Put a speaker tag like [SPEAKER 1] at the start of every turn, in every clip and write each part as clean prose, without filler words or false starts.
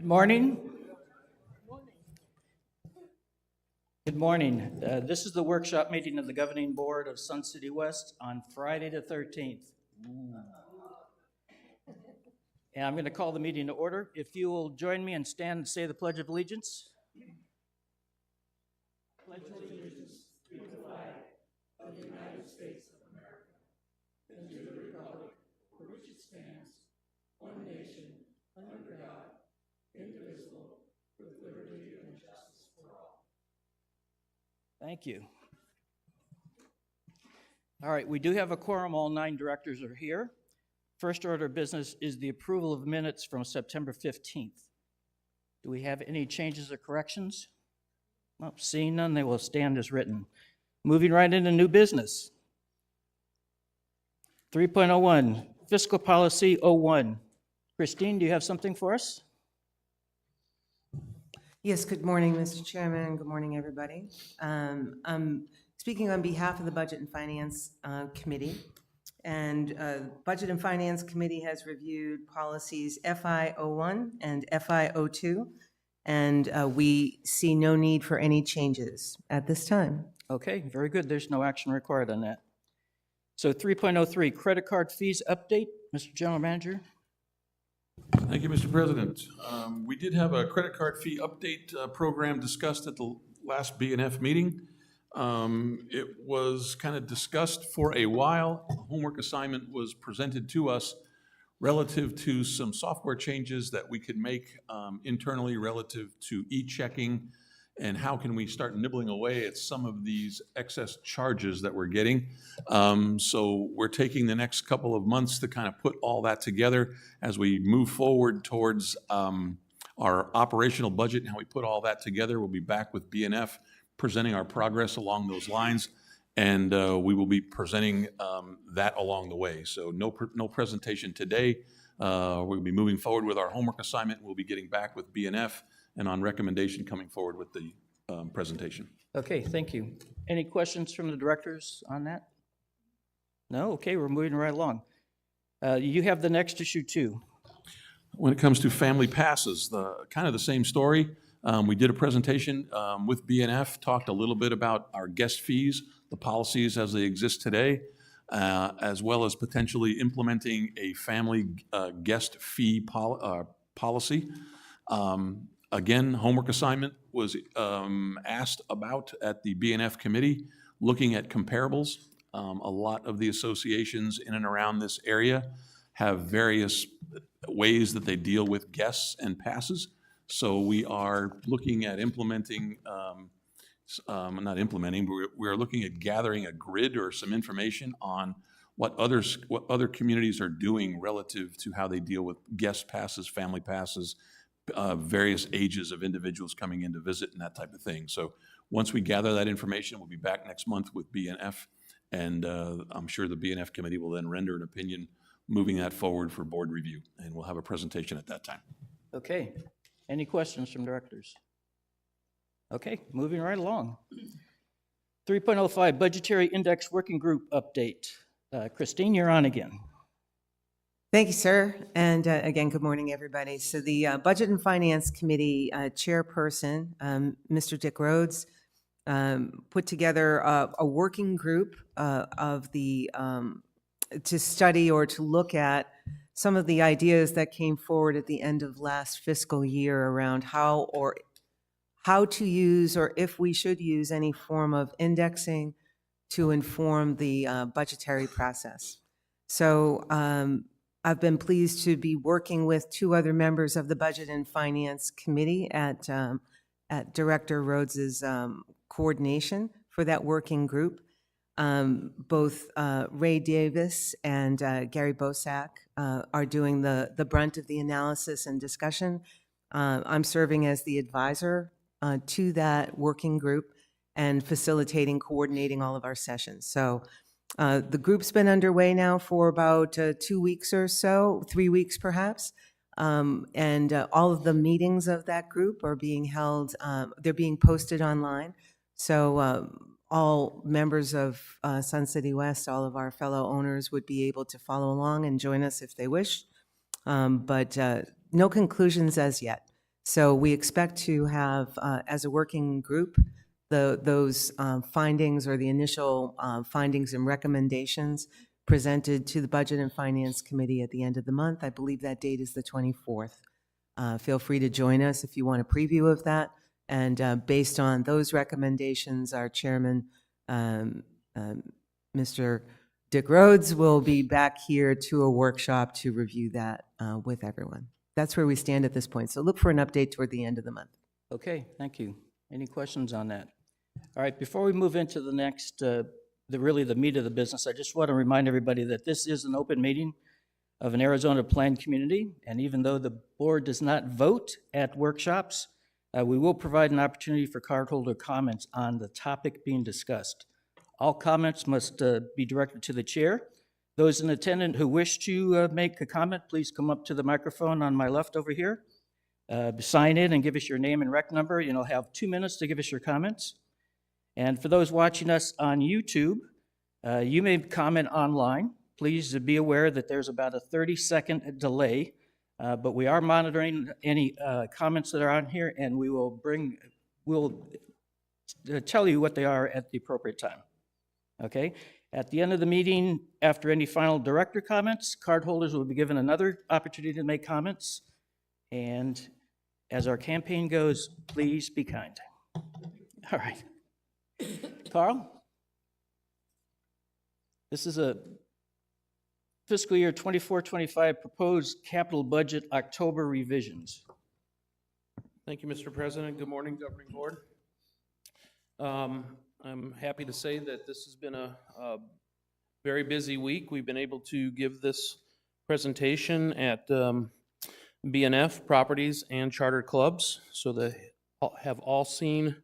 [SPEAKER 1] morning. Good morning. This is the workshop meeting of the Governing Board of Sun City West on Friday the 13th. And I'm going to call the meeting to order. If you will join me and stand and say the Pledge of Allegiance. Pledge allegiance to the flag of the United States of America and to the republic for which it stands, one nation, under God, indivisible, with liberty and justice for all. Thank you. All right, we do have a quorum. All 9 directors are here. First order of business is the approval of minutes from September 15th. Do we have any changes or corrections? Well, seeing none, they will stand as written. Moving right into new business. 3.01, Fiscal Policy 01. Christine, do you have something for us?
[SPEAKER 2] Yes, good morning, Mr. Chairman. Good morning, everybody. I'm speaking on behalf of the Budget and Finance Committee. And Budget and Finance Committee has reviewed policies FI01 and FI02, and we see no need for any changes at this time.
[SPEAKER 1] Okay, very good. There's no action required on that. So 3.03, credit card fees update. Mr. General Manager.
[SPEAKER 3] Thank you, Mr. President. We did have a credit card fee update program discussed at the last B&F meeting. It was kind of discussed for a while. A homework assignment was presented to us relative to some software changes that we could make internally relative to e-checking and how can we start nibbling away at some of these excess charges that we're getting. So we're taking the next couple of months to kind of put all that together as we move forward towards our operational budget and how we put all that together. We'll be back with B&F presenting our progress along those lines, and we will be presenting that along the way. So no presentation today. We'll be moving forward with our homework assignment. We'll be getting back with B&F and on recommendation coming forward with the presentation.
[SPEAKER 1] Okay, thank you. Any questions from the directors on that? No? Okay, we're moving right along. You have the next issue too.
[SPEAKER 3] When it comes to family passes, kind of the same story. We did a presentation with B&F, talked a little bit about our guest fees, the policies as they exist today, as well as potentially implementing a family guest fee policy. Again, homework assignment was asked about at the B&F committee, looking at comparables. A lot of the associations in and around this area have various ways that they deal with guests and passes. So we are looking at implementing, not implementing, but we're looking at gathering a grid or some information on what other communities are doing relative to how they deal with guest passes, family passes, various ages of individuals coming in to visit and that type of thing. So once we gather that information, we'll be back next month with B&F, and I'm sure the B&F committee will then render an opinion moving that forward for board review, and we'll have a presentation at that time.
[SPEAKER 1] Okay. Any questions from directors? Okay, moving right along. 3.05, Budgetary Index Working Group Update. Christine, you're on again.
[SPEAKER 2] Thank you, sir. And again, good morning, everybody. So the Budget and Finance Committee chairperson, Mr. Dick Rhodes, put together a working group of the to study or to look at some of the ideas that came forward at the end of last fiscal year around how to use, or if we should use, any form of indexing to inform the budgetary process. So I've been pleased to be working with 2 other members of the Budget and Finance Committee at Director Rhodes's coordination for that working group. Both Ray Davis and Gary Bosak are doing the brunt of the analysis and discussion. I'm serving as the advisor to that working group and facilitating, coordinating all of our sessions. So the group's been underway now for about 2 weeks or so, 3 weeks perhaps. And all of the meetings of that group are being held, they're being posted online. So all members of Sun City West, all of our fellow owners would be able to follow along and join us if they wish. But no conclusions as yet. So we expect to have, as a working group, those findings or the initial findings and recommendations presented to the Budget and Finance Committee at the end of the month. I believe that date is the 24th. Feel free to join us if you want a preview of that. And based on those recommendations, our chairman, Mr. Dick Rhodes, will be back here to a workshop to review that with everyone. That's where we stand at this point. So look for an update toward the end of the month.
[SPEAKER 4] Okay, thank you. Any questions on that? All right, before we move into the next, really the meat of the business, I just want to remind everybody that this is an open meeting of an Arizona planned community, and even though the board does not vote at workshops, we will provide an opportunity for cardholder comments on the topic being discussed. All comments must be directed to the chair. Those in attendance who wish to make a comment, please come up to the microphone on my left over here. Sign in and give us your name and rec number. You'll have 2 minutes to give us your comments. And for those watching us on YouTube, you may comment online. Please be aware that there's about a 30-second delay, but we are monitoring any comments that are on here, and we'll tell you what they are at the appropriate time. Okay? At the end of the meeting, after any final director comments, cardholders will be given another opportunity to make comments. And as our campaign goes, please be kind. All right. Carl? This is a fiscal year 24-25 proposed capital budget October revisions.
[SPEAKER 5] Thank you, Mr. President. Good morning, Governing Board. I'm happy to say that this has been a very busy week. We've been able to give this presentation at BNF Properties and Charter Clubs, so they have all seen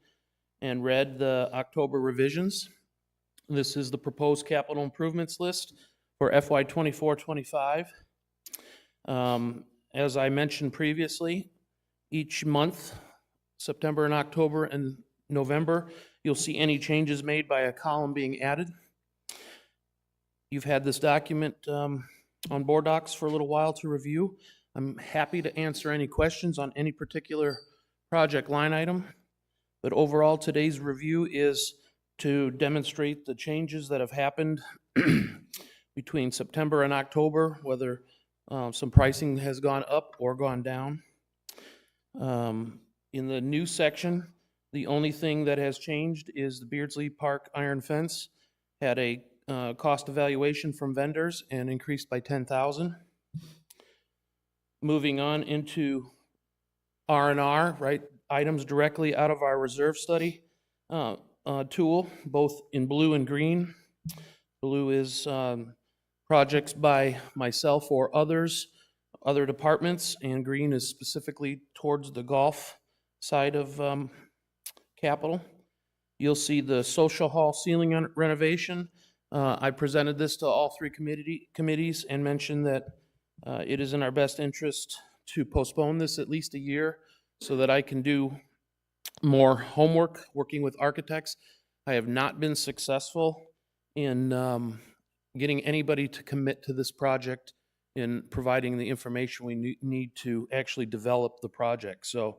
[SPEAKER 5] and read the October revisions. This is the proposed capital improvements list for FY 24-25. As I mentioned previously, each month, September and October and November, you'll see any changes made by a column being added. You've had this document on board docs for a little while to review. I'm happy to answer any questions on any particular project line item, but overall today's review is to demonstrate the changes that have happened between September and October, whether some pricing has gone up or gone down. In the new section, the only thing that has changed is the Beardsley Park iron fence had a cost evaluation from vendors and increased by $10,000. Moving on into R&R, right, items directly out of our reserve study tool, both in blue and green. Blue is projects by myself or others, other departments, and green is specifically towards the golf side of capital. You'll see the social hall ceiling renovation. I presented this to all three committees and mentioned that it is in our best interest to postpone this at least a year so that I can do more homework working with architects. I have not been successful in getting anybody to commit to this project in providing the information we need to actually develop the project. So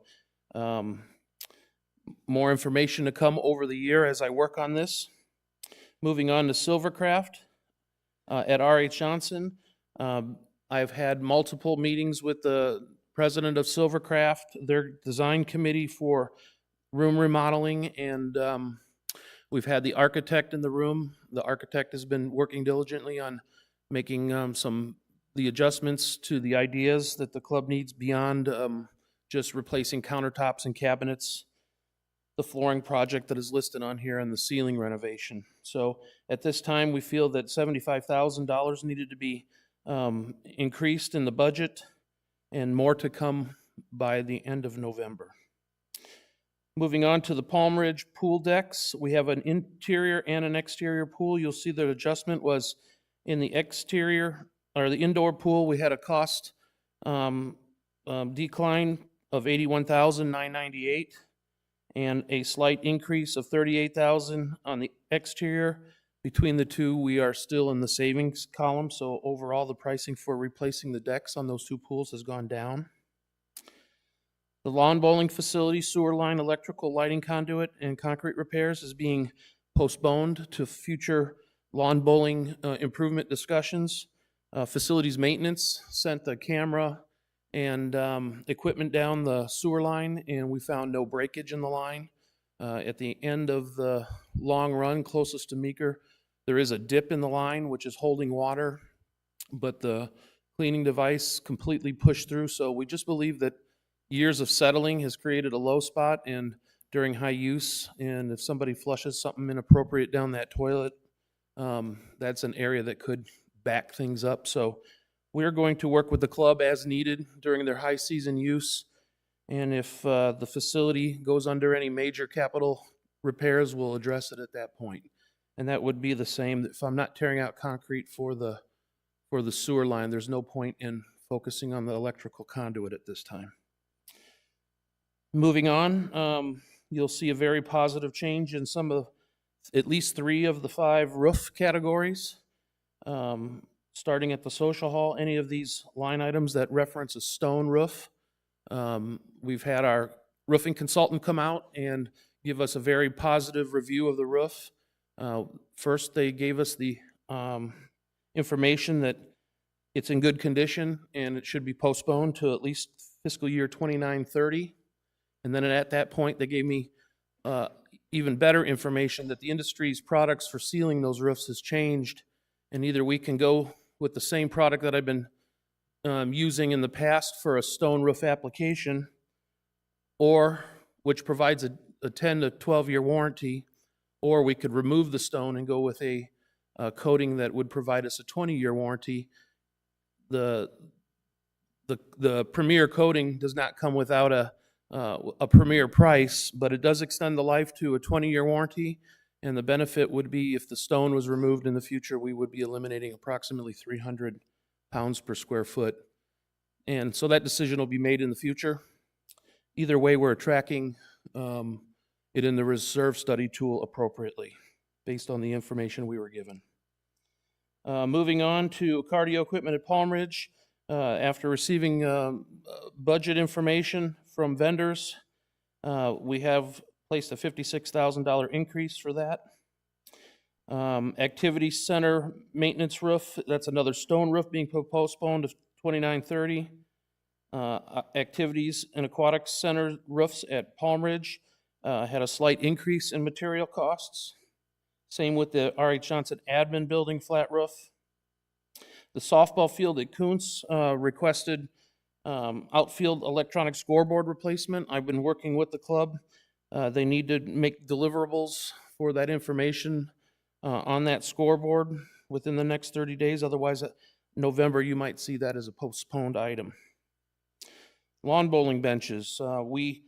[SPEAKER 5] more information to come over the year as I work on this. Moving on to Silvercraft at R.H. Johnson. I've had multiple meetings with the president of Silvercraft, their design committee for room remodeling, and we've had the architect in the room. The architect has been working diligently on making the adjustments to the ideas that the club needs beyond just replacing countertops and cabinets, the flooring project that is listed on here, and the ceiling renovation. So at this time, we feel that $75,000 needed to be increased in the budget and more to come by the end of November. Moving on to the Palm Ridge pool decks, we have an interior and an exterior pool. You'll see the adjustment was in the exterior, or the indoor pool, we had a cost decline of $81,998 and a slight increase of $38,000 on the exterior. Between the two, we are still in the savings column, so overall the pricing for replacing the decks on those two pools has gone down. The lawn bowling facility, sewer line, electrical, lighting conduit, and concrete repairs is being postponed to future lawn bowling improvement discussions. Facilities maintenance sent the camera and equipment down the sewer line, and we found no breakage in the line. At the end of the long run closest to Meeker, there is a dip in the line which is holding water, but the cleaning device completely pushed through. So we just believe that years of settling has created a low spot and during high use, and if somebody flushes something inappropriate down that toilet, that's an area that could back things up. So we're going to work with the club as needed during their high season use. And if the facility goes under any major capital repairs, we'll address it at that point. And that would be the same if I'm not tearing out concrete for the sewer line. There's no point in focusing on the electrical conduit at this time. Moving on, you'll see a very positive change in some of, at least 3 of the 5 roof categories. Starting at the social hall, any of these line items that reference a stone roof, we've had our roofing consultant come out and give us a very positive review of the roof. First, they gave us the information that it's in good condition and it should be postponed to at least fiscal year 29-30. And then at that point, they gave me even better information that the industry's products for sealing those roofs has changed, and either we can go with the same product that I've been using in the past for a stone roof application, or which provides a 10 to 12 year warranty, or we could remove the stone and go with a coating that would provide us a 20-year warranty. The Premier coating does not come without a Premier price, but it does extend the life to a 20-year warranty, and the benefit would be if the stone was removed in the future, we would be eliminating approximately 300 pounds per square foot. And so that decision will be made in the future. Either way, we're tracking it in the reserve study tool appropriately based on the information we were given. Moving on to cardio equipment at Palm Ridge. After receiving budget information from vendors, we have placed a $56,000 increase for that. Activity center maintenance roof, that's another stone roof being postponed to 29-30. Activities and aquatic center roofs at Palm Ridge had a slight increase in material costs. Same with the R.H. Johnson admin building flat roof. The softball field at Kuntz requested outfield electronic scoreboard replacement. I've been working with the club. They need to make deliverables for that information on that scoreboard within the next 30 days. Otherwise, November, you might see that as a postponed item. Lawn bowling benches. We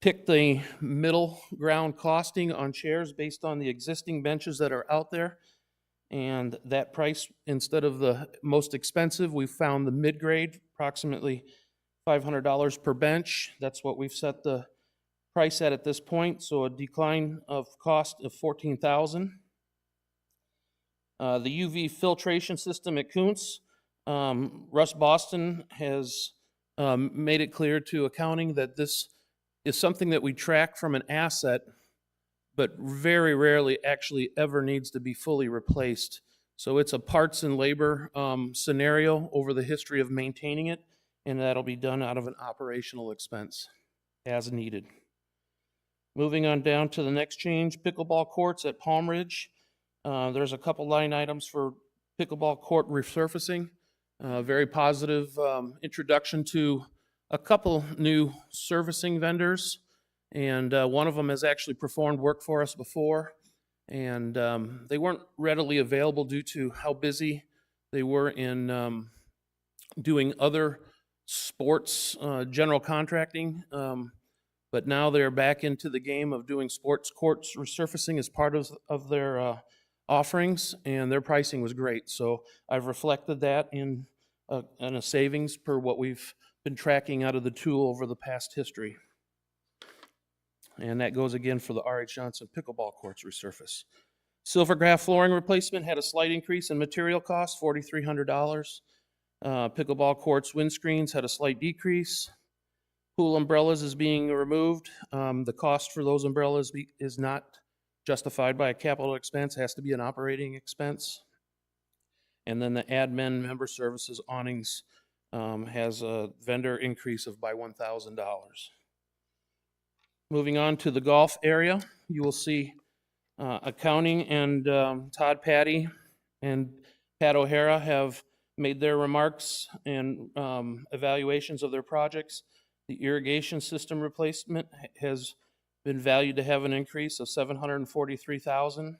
[SPEAKER 5] picked the middle ground costing on chairs based on the existing benches that are out there. And that price, instead of the most expensive, we found the mid-grade, approximately $500 per bench. That's what we've set the price at this point, so a decline of cost of $14,000. The UV filtration system at Kuntz, Russ Boston has made it clear to accounting that this is something that we track from an asset, but very rarely actually ever needs to be fully replaced. So it's a parts and labor scenario over the history of maintaining it, and that'll be done out of an operational expense as needed. Moving on down to the next change, pickleball courts at Palm Ridge. There's a couple line items for pickleball court resurfacing. Very positive introduction to a couple new servicing vendors, and one of them has actually performed work for us before, and they weren't readily available due to how busy they were in doing other sports general contracting, but now they're back into the game of doing sports courts resurfacing as part of their offerings, and their pricing was great. So I've reflected that in a savings per what we've been tracking out of the tool over the past history. And that goes again for the R.H. Johnson pickleball courts resurface. Silvergraph flooring replacement had a slight increase in material costs, $4,300. Pickleball courts windscreens had a slight decrease. Pool umbrellas is being removed. The cost for those umbrellas is not justified by a capital expense, it has to be an operating expense. And then the admin member services awnings has a vendor increase of by $1,000. Moving on to the golf area, you will see accounting and Todd Patty and Pat O'Hara have made their remarks and evaluations of their projects. The irrigation system replacement has been valued to have an increase of $743,000.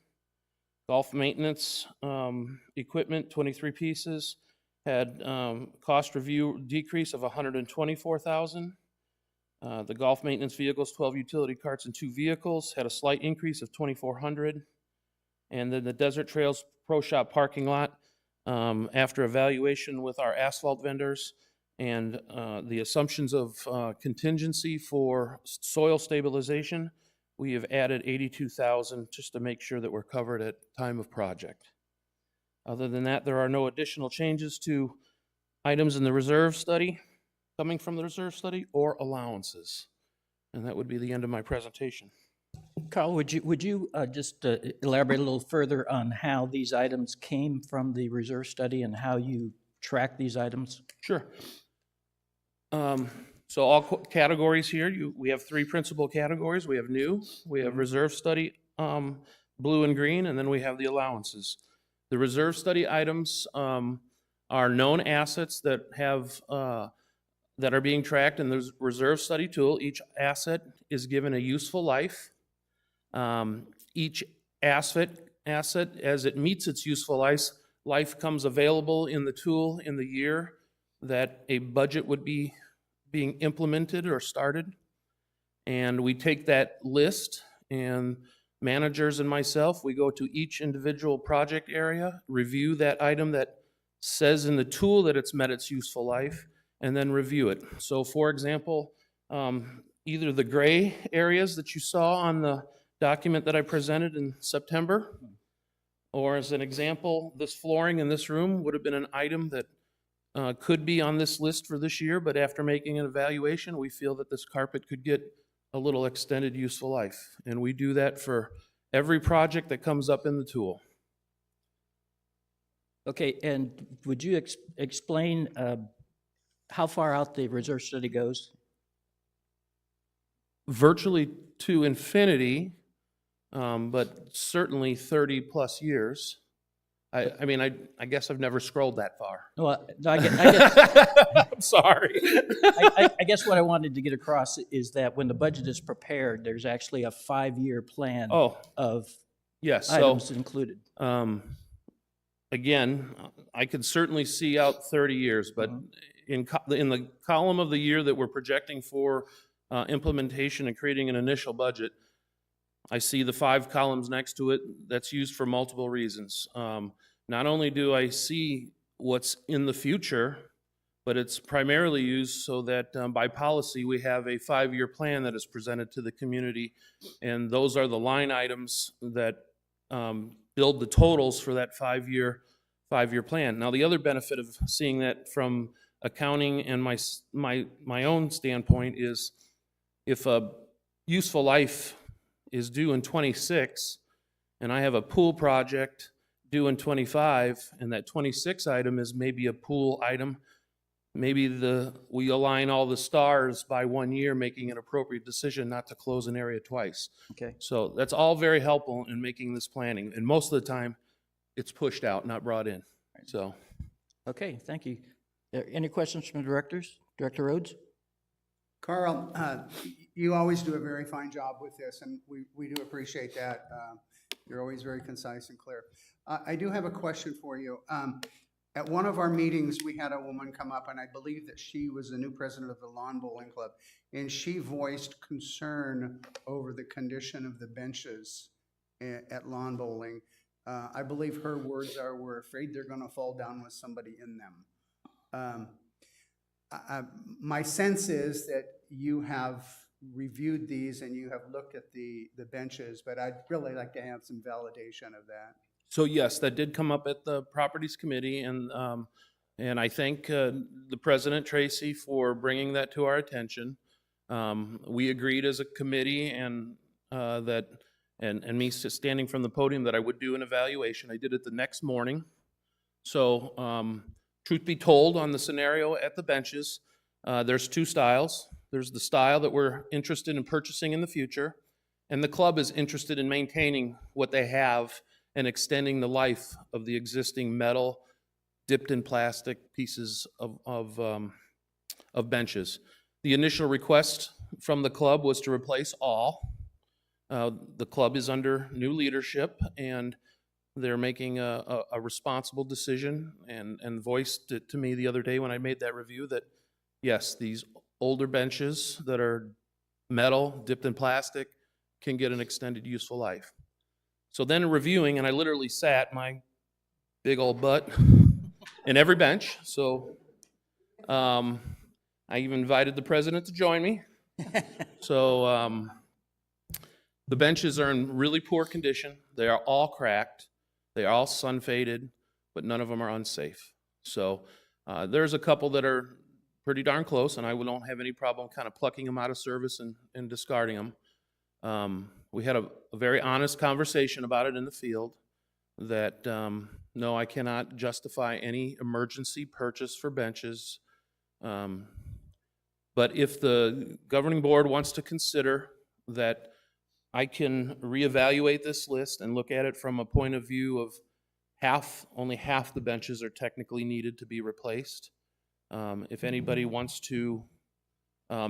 [SPEAKER 5] Golf maintenance equipment, 23 pieces, had cost review decrease of $124,000. The golf maintenance vehicles, 12 utility carts and 2 vehicles, had a slight increase of $2,400. And then the Desert Trails Pro Shop parking lot, after evaluation with our asphalt vendors and the assumptions of contingency for soil stabilization, we have added $82,000 just to make sure that we're covered at time of project. Other than that, there are no additional changes to items in the reserve study, coming from the reserve study, or allowances. And that would be the end of my presentation.
[SPEAKER 4] Carl, would you just elaborate a little further on how these items came from the reserve study and how you track these items?
[SPEAKER 5] Sure. So all categories here, we have 3 principal categories. We have new, we have reserve study, blue and green, and then we have the allowances. The reserve study items are known assets that have that are being tracked in the reserve study tool. Each asset is given a useful life. Each asset, as it meets its useful life comes available in the tool in the year that a budget would be being implemented or started. And we take that list, and managers and myself, we go to each individual project area, review that item that says in the tool that it's met its useful life, and then review it. So for example, either the gray areas that you saw on the document that I presented in September, or as an example, this flooring in this room would have been an item that could be on this list for this year, but after making an evaluation, we feel that this carpet could get a little extended useful life. And we do that for every project that comes up in the tool.
[SPEAKER 4] Okay, and would you explain how far out the reserve study goes?
[SPEAKER 5] Virtually to infinity, but certainly 30 plus years. I mean, I guess I've never scrolled that far.
[SPEAKER 4] Well, I guess,
[SPEAKER 5] I'm sorry.
[SPEAKER 4] I guess what I wanted to get across is that when the budget is prepared, there's actually a 5-year plan of
[SPEAKER 5] Yes,
[SPEAKER 4] items
[SPEAKER 5] so,
[SPEAKER 4] included.
[SPEAKER 5] Again, I could certainly see out 30 years, but in the column of the year that we're projecting for implementation and creating an initial budget, I see the 5 columns next to it that's used for multiple reasons. Not only do I see what's in the future, but it's primarily used so that by policy we have a 5-year plan that is presented to the community, and those are the line items that build the totals for that 5-year plan. Now, the other benefit of seeing that from accounting and my own standpoint is if a useful life is due in 26, and I have a pool project due in 25, and that 26 item is maybe a pool item, maybe we align all the stars by 1 year, making an appropriate decision not to close an area twice.
[SPEAKER 4] Okay.
[SPEAKER 5] So that's all very helpful in making this planning, and most of the time, it's pushed out, not brought in. So.
[SPEAKER 4] Okay, thank you. Any questions from the directors? Director Rhodes?
[SPEAKER 6] Carl, you always do a very fine job with this, and we do appreciate that. You're always very concise and clear. I do have a question for you. At one of our meetings, we had a woman come up, and I believe that she was the new president of the Lawn Bowling Club, and she voiced concern over the condition of the benches at lawn bowling. I believe her words are, "We're afraid they're going to fall down with somebody in them." My sense is that you have reviewed these and you have looked at the benches, but I'd really like to have some validation of that.
[SPEAKER 5] So yes, that did come up at the Properties Committee, and I thank the President, Tracy, for bringing that to our attention. We agreed as a committee and me standing from the podium that I would do an evaluation. I did it the next morning. So truth be told, on the scenario at the benches, there's two styles. There's the style that we're interested in purchasing in the future, and the club is interested in maintaining what they have and extending the life of the existing metal dipped in plastic pieces of benches. The initial request from the club was to replace all. The club is under new leadership, and they're making a responsible decision, and voiced it to me the other day when I made that review that, yes, these older benches that are metal, dipped in plastic, can get an extended useful life. So then reviewing, and I literally sat my big old butt in every bench. So I even invited the president to join me. So the benches are in really poor condition. They are all cracked. They are all sun faded, but none of them are unsafe. So there's a couple that are pretty darn close, and I don't have any problem kind of plucking them out of service and discarding them. We had a very honest conversation about it in the field that, no, I cannot justify any emergency purchase for benches. But if the governing board wants to consider that I can reevaluate this list and look at it from a point of view of only half the benches are technically needed to be replaced. If anybody wants to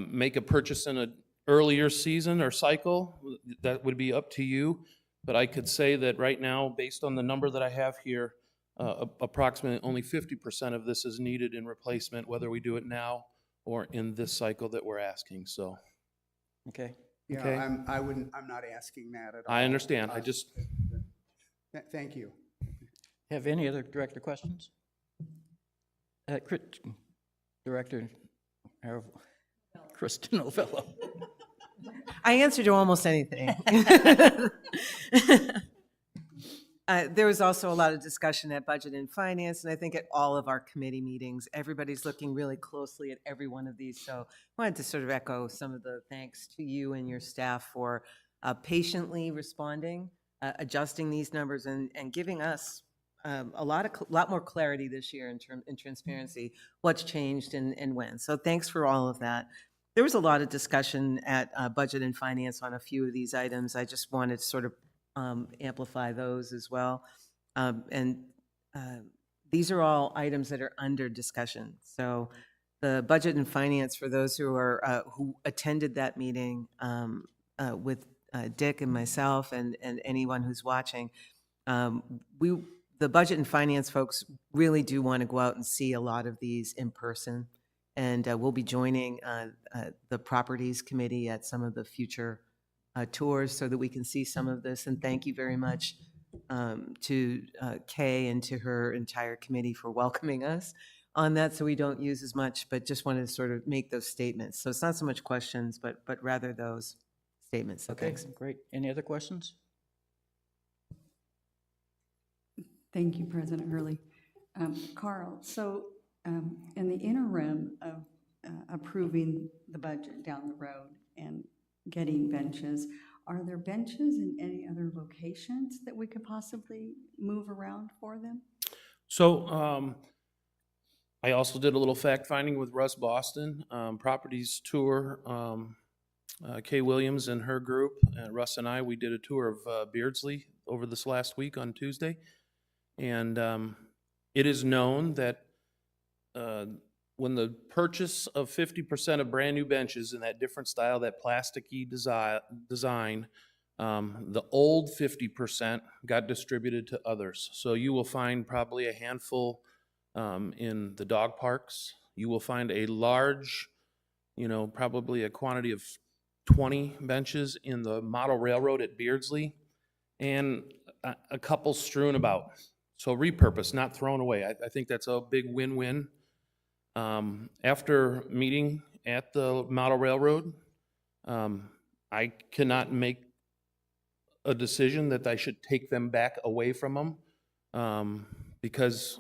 [SPEAKER 5] make a purchase in an earlier season or cycle, that would be up to you. But I could say that right now, based on the number that I have here, approximately only 50% of this is needed in replacement, whether we do it now or in this cycle that we're asking. So,
[SPEAKER 4] Okay.
[SPEAKER 6] Yeah,
[SPEAKER 5] Okay.
[SPEAKER 6] I'm not asking that at all.
[SPEAKER 5] I understand. I just,
[SPEAKER 6] Thank you.
[SPEAKER 4] Have any other director questions? Director Kristen Novello.
[SPEAKER 2] I answered to almost anything. There was also a lot of discussion at Budget and Finance, and I think at all of our committee meetings, everybody's looking really closely at every one of these. So I wanted to sort of echo some of the thanks to you and your staff for patiently responding, adjusting these numbers, and giving us a lot more clarity this year in transparency, what's changed and when. So thanks for all of that. There was a lot of discussion at Budget and Finance on a few of these items. I just wanted to sort of amplify those as well. These are all items that are under discussion. So the Budget and Finance, for those who attended that meeting with Dick and myself and anyone who's watching, the Budget and Finance folks really do want to go out and see a lot of these in person. And we'll be joining the Properties Committee at some of the future tours so that we can see some of this. And thank you very much to Kay and to her entire committee for welcoming us on that, so we don't use as much, but just wanted to sort of make those statements. So it's not so much questions, but rather those statements. So
[SPEAKER 4] Okay,
[SPEAKER 2] thanks.
[SPEAKER 4] great. Any other questions?
[SPEAKER 1] Thank you, President Hurley. Carl, so in the interim of approving the budget down the road and getting benches, are there benches in any other locations that we could possibly move around for them?
[SPEAKER 5] so I also did a little fact finding with Russ Boston, Properties Tour. Kay Williams and her group, Russ and I, we did a tour of Beardsley over this last week on Tuesday. And it is known that when the purchase of 50% of brand new benches in that different style, that plasticky design, the old 50% got distributed to others. So you will find probably a handful in the dog parks. You will find a large, probably a quantity of 20 benches in the model railroad at Beardsley, and a couple strewn about. So repurposed, not thrown away. I think that's a big win-win. After meeting at the model railroad, I cannot make a decision that I should take them back away from them because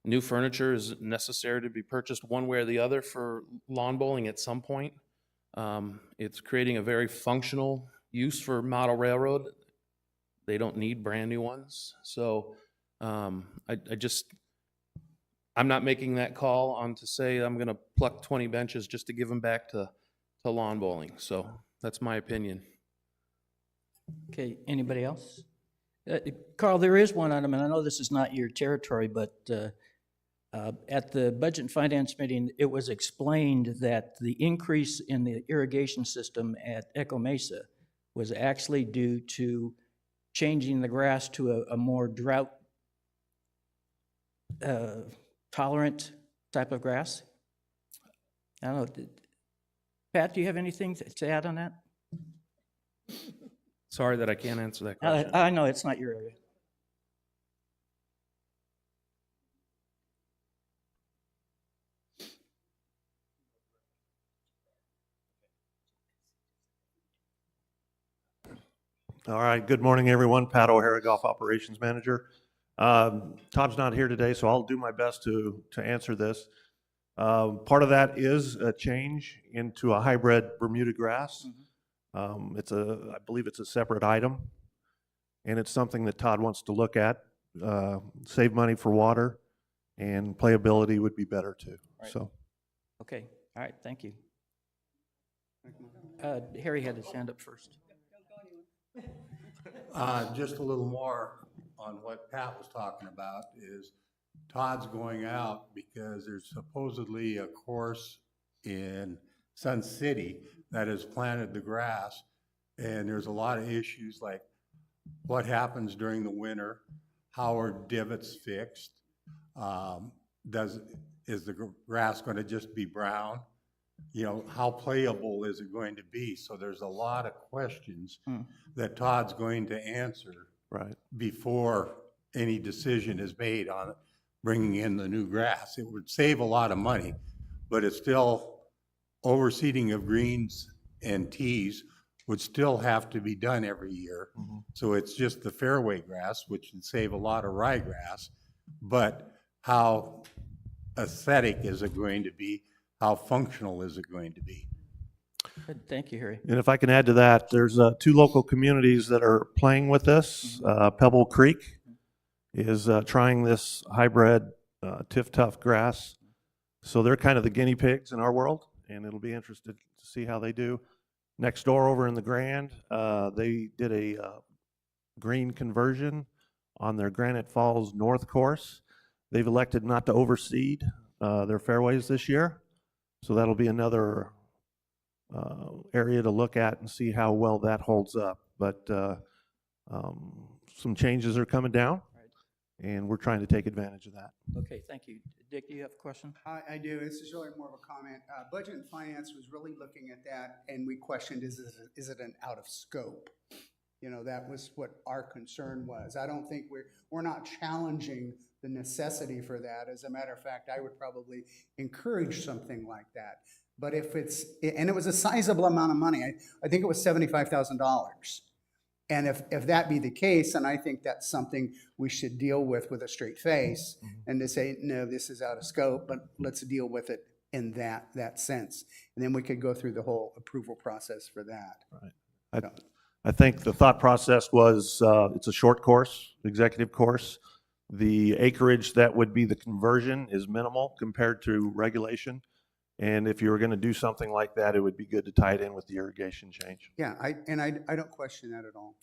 [SPEAKER 5] new furniture is necessary to be purchased one way or the other for lawn bowling at some point. It's creating a very functional use for model railroad. They don't need brand new ones. So I'm not making that call on to say I'm going to pluck 20 benches just to give them back to lawn bowling. So that's my opinion.
[SPEAKER 4] Okay, anybody else? Carl, there is one item, and I know this is not your territory, but at the Budget and Finance meeting, it was explained that the increase in the irrigation system at Echo Mesa was actually due to changing the grass to a more drought tolerant type of grass. I don't know. Pat, do you have anything to add on that?
[SPEAKER 5] Sorry that I can't answer that question.
[SPEAKER 4] I know it's not your area.
[SPEAKER 7] All right, good morning, everyone. Pat O'Hara, Golf Operations Manager. Tom's not here today, so I'll do my best to answer this. Part of that is a change into a hybrid Bermuda grass. I believe it's a separate item, and it's something that Todd wants to look at. Save money for water, and playability would be better too.
[SPEAKER 4] Right.
[SPEAKER 7] So,
[SPEAKER 4] Okay, all right, thank you. Harry had his hand up first.
[SPEAKER 8] Just a little more on what Pat was talking about is Todd's going out because there's supposedly a course in Sun City that has planted the grass, and there's a lot of issues like what happens during the winter, how are divots fixed, is the grass going to just be brown? You know, how playable is it going to be? So there's a lot of questions that Todd's going to answer
[SPEAKER 7] right.
[SPEAKER 8] before any decision is made on bringing in the new grass. It would save a lot of money, but it's still overseeding of greens and tees would still have to be done every year. So it's just the fairway grass, which would save a lot of ryegrass, but how aesthetic is it going to be? How functional is it going to be?
[SPEAKER 4] Good, thank you, Harry.
[SPEAKER 7] And if I can add to that, there's 2 local communities that are playing with this. Pebble Creek is trying this hybrid Tiff-Tuff grass. So they're kind of the guinea pigs in our world, and it'll be interesting to see how they do. Next door over in the Grand, they did a green conversion on their Granite Falls North course. They've elected not to overseed their fairways this year. So that'll be another area to look at and see how well that holds up. But some changes are coming down, and we're trying to take advantage of that.
[SPEAKER 4] Okay, thank you. Dick, do you have a question?
[SPEAKER 6] I do. This is really more of a comment. Budget and Finance was really looking at that, and we questioned, is it an out of scope? You know, that was what our concern was. I don't think we're not challenging the necessity for that. As a matter of fact, I would probably encourage something like that. But if and it was a sizable amount of money. I think it was $75,000. And if that be the case, then I think that's something we should deal with a straight face and to say, no, this is out of scope, but let's deal with it in that sense. And then we could go through the whole approval process for that.
[SPEAKER 7] Right. I think the thought process was it's a short course, executive course. The acreage that would be the conversion is minimal compared to regulation. And if you were going to do something like that, it would be good to tie it in with the irrigation change.
[SPEAKER 6] Yeah, I don't question that at all.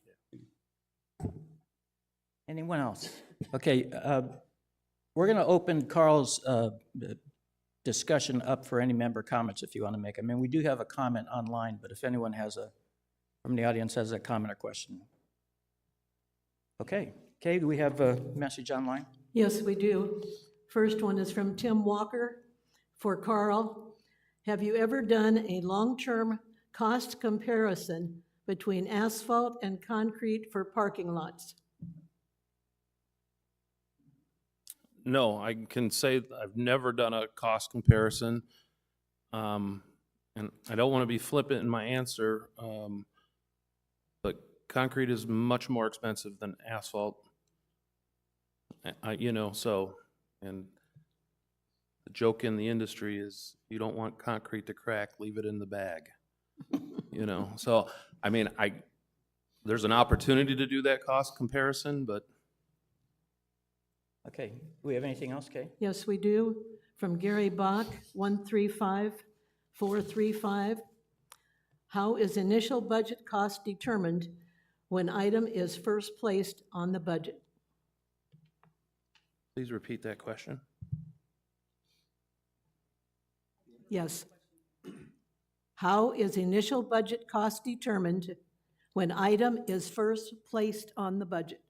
[SPEAKER 4] Anyone else? Okay, we're going to open Carl's discussion up for any member comments if you want to make. I mean, we do have a comment online, but if anyone from the audience has a comment or question. Okay, Kay, do we have a message online?
[SPEAKER 1] Yes, we do. First one is from Tim Walker for Carl. Have you ever done a long-term cost comparison between asphalt and concrete for parking lots?
[SPEAKER 5] No, I can say I've never done a cost comparison. And I don't want to be flippant in my answer, but concrete is much more expensive than asphalt. And the joke in the industry is you don't want concrete to crack, leave it in the bag. You know, so, I mean, there's an opportunity to do that cost comparison, but
[SPEAKER 4] Okay, do we have anything else, Kay?
[SPEAKER 1] Yes, we do. From Gary Bach, 135435. How is initial budget cost determined when item is first placed on the budget?
[SPEAKER 5] please repeat that question.
[SPEAKER 1] Yes. How is initial budget cost determined when item is first placed on the budget?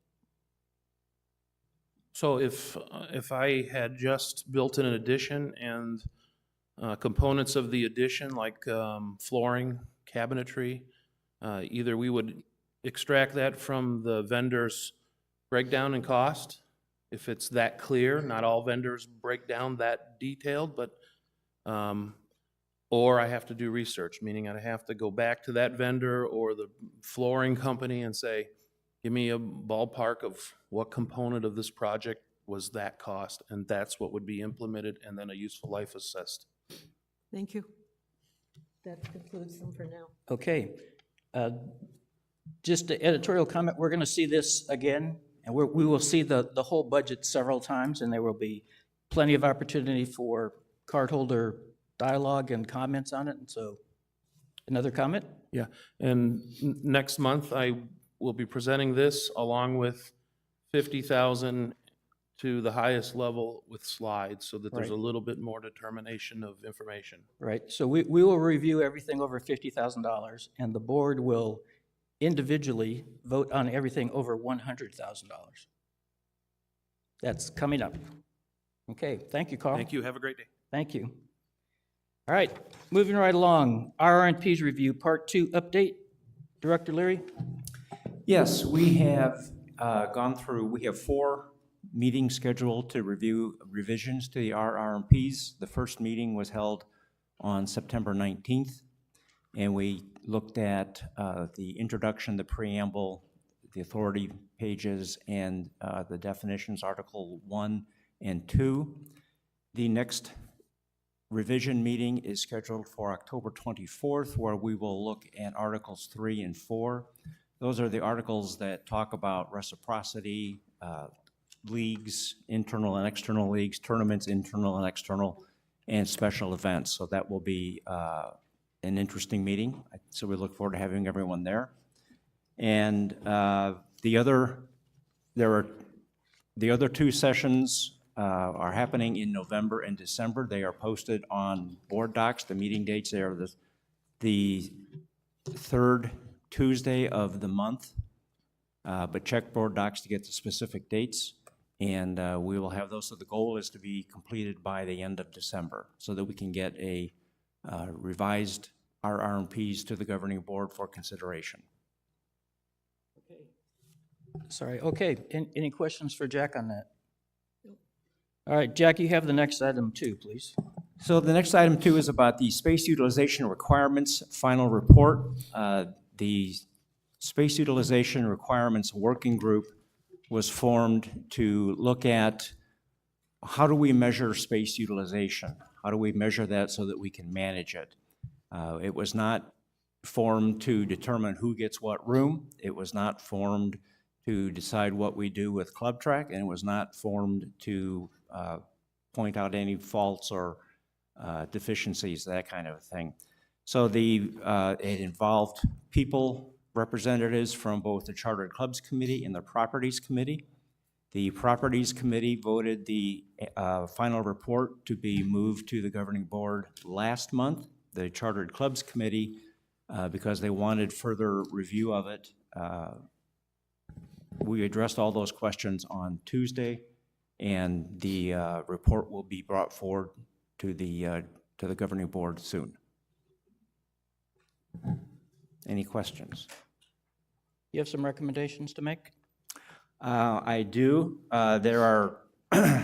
[SPEAKER 5] So if I had just built in an addition and components of the addition, like flooring, cabinetry, either we would extract that from the vendor's breakdown in cost, if it's that clear. Not all vendors break down that detailed, but or I have to do research, meaning I have to go back to that vendor or the flooring company and say, give me a ballpark of what component of this project was that cost, and that's what would be implemented, and then a useful life assessed.
[SPEAKER 1] Thank you. That concludes them for now.
[SPEAKER 4] Okay. Just an editorial comment, we're going to see this again, and we will see the whole budget several times, and there will be plenty of opportunity for cardholder dialogue and comments on it. And so, another comment?
[SPEAKER 5] Yeah, and next month I will be presenting this along with 50,000 to the highest level with slides, so that there's a
[SPEAKER 4] Right.
[SPEAKER 5] little bit more determination of information.
[SPEAKER 4] Right, so we will review everything over $50,000, and the board will individually vote on everything over $100,000. That's coming up. Okay, thank you, Carl.
[SPEAKER 5] Thank you, have a great day.
[SPEAKER 4] Thank you. All right, moving right along, RR&Ps review, Part 2 update. Director Leary?
[SPEAKER 9] Yes, we have gone through, we have 4 meetings scheduled to review revisions to the RR&Ps. The first meeting was held on September 19th, and we looked at the introduction, the preamble, the authority pages, and the definitions, Article 1 and 2. The next revision meeting is scheduled for October 24th, where we will look at Articles 3 and 4. Those are the articles that talk about reciprocity, leagues, internal and external leagues, tournaments, internal and external, and special events. So that will be an interesting meeting. So we look forward to having everyone there. And the other 2 sessions are happening in November and December. They are posted on board docs. The meeting dates are the 3rd Tuesday of the month, but check board docs to get the specific dates, and we will have those. So the goal is to be completed by the end of December so that we can get a revised RR&Ps to the governing board for consideration.
[SPEAKER 4] Sorry, okay, any questions for Jack on that? All right, Jack, you have the next item too, please.
[SPEAKER 9] So the next item too is about the space utilization requirements final report. The space utilization requirements working group was formed to look at how do we measure space utilization? How do we measure that so that we can manage it? It was not formed to determine who gets what room. It was not formed to decide what we do with Club Track, and it was not formed to point out any faults or deficiencies, that kind of thing. So it involved people, representatives from both the Chartered Clubs Committee and the Properties Committee. The Properties Committee voted the final report to be moved to the governing board last month. The Chartered Clubs Committee, because they wanted further review of it, we addressed all those questions on Tuesday, and the report will be brought forward to the governing board soon. Any questions?
[SPEAKER 4] You have some recommendations to make?
[SPEAKER 9] I do. There are, I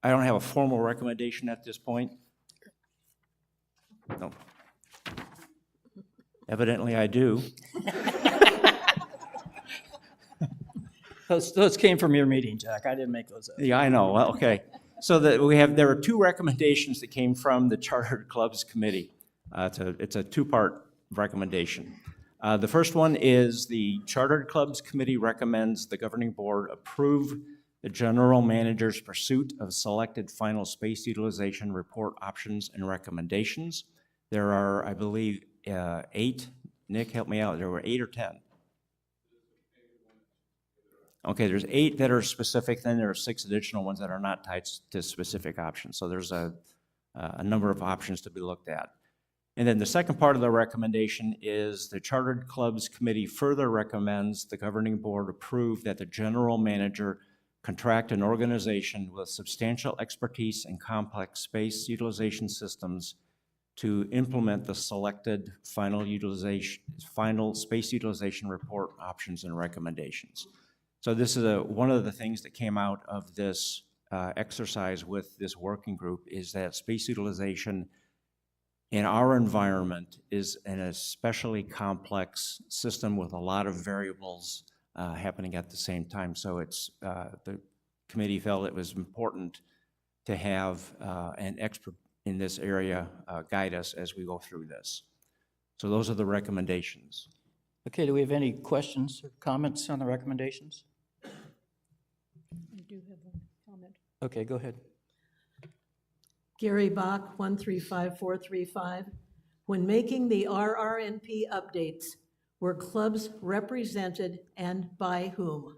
[SPEAKER 9] don't have a formal recommendation at this point. No. Evidently, I do.
[SPEAKER 4] Those came from your meeting, Jack. I didn't make those up.
[SPEAKER 9] Yeah, I know. Well, okay. So there are 2 recommendations that came from the Chartered Clubs Committee. It's a two-part recommendation. The first one is the Chartered Clubs Committee recommends the governing board approve the general manager's pursuit of selected final space utilization report options and recommendations. There are, I believe, 8. Nick, help me out. There were 8 or 10? Okay, there's 8 that are specific, then there are 6 additional ones that are not tied to specific options. So there's a number of options to be looked at. And then the second part of the recommendation is the Chartered Clubs Committee further recommends the governing board approve that the general manager contract an organization with substantial expertise in complex space utilization systems to implement the selected final space utilization report options and recommendations. So this is one of the things that came out of this exercise with this working group is that space utilization in our environment is an especially complex system with a lot of variables happening at the same time. So it's the committee felt it was important to have an expert in this area guide us as we go through this. So those are the recommendations.
[SPEAKER 4] Okay, do we have any questions or comments on the recommendations?
[SPEAKER 1] I do have one comment.
[SPEAKER 4] Okay, go ahead.
[SPEAKER 1] Gary Bach, 135435. When making the RR&P updates, were clubs represented and by whom?